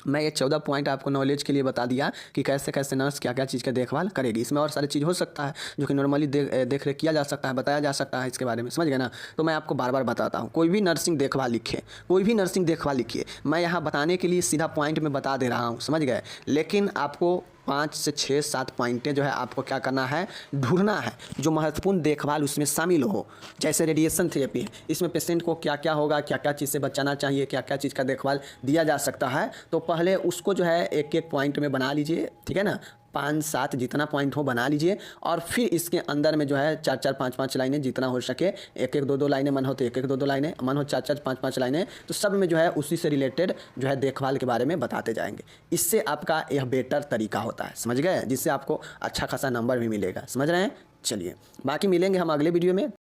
मैं ये 14 पॉइंट आपको नॉलेज के लिए बता दिया कि कैसे कैसे नर्स क्या क्या चीज़ का देखभाल करेगी। इसमें और सारी चीज़ हो सकता है जो कि नॉर्मली देख रेख किया जा सकता है, बताया जा सकता है इसके बारे में, समझ गए ना। तो मैं आपको बार बार बताता हूँ, कोई भी नर्सिंग देखभाल लिखिए, कोई भी नर्सिंग देखभाल लिखिए, मैं यहाँ बताने के लिए सीधा पॉइंट में बता दे रहा हूँ, समझ गए। लेकिन आपको 5 से 6 7 पॉइंटें जो है आपको क्या करना है, ढूंढना है जो महत्वपूर्ण देखभाल उसमें शामिल हो। जैसे रेडिएशन थेरेपी है, इसमें पेशेंट को क्या क्या होगा, क्या क्या चीज़ से बचाना चाहिए, क्या क्या चीज़ का देखभाल दिया जा सकता है। तो पहले उसको जो है एक एक पॉइंट में बना लीजिए, ठीक है ना। 5 7 जितना पॉइंट हो बना लीजिए, और फिर इसके अंदर में जो है 4 4 5 5 लाइनें जितना हो सके, एक एक 2 2 लाइनें मन हो तो एक एक 2 2 लाइनें, मन हो 4 4 5 5 लाइनें, तो सब में जो है उसी से रिलेटेड जो है देखभाल के बारे में बताते जाएंगे। इससे आपका यह बेटर तरीका होता है, समझ गए, जिससे आपको अच्छा खासा नंबर भी मिलेगा, समझ रहे हैं। चलिए बाकी मिलेंगे हम अगले वीडियो में।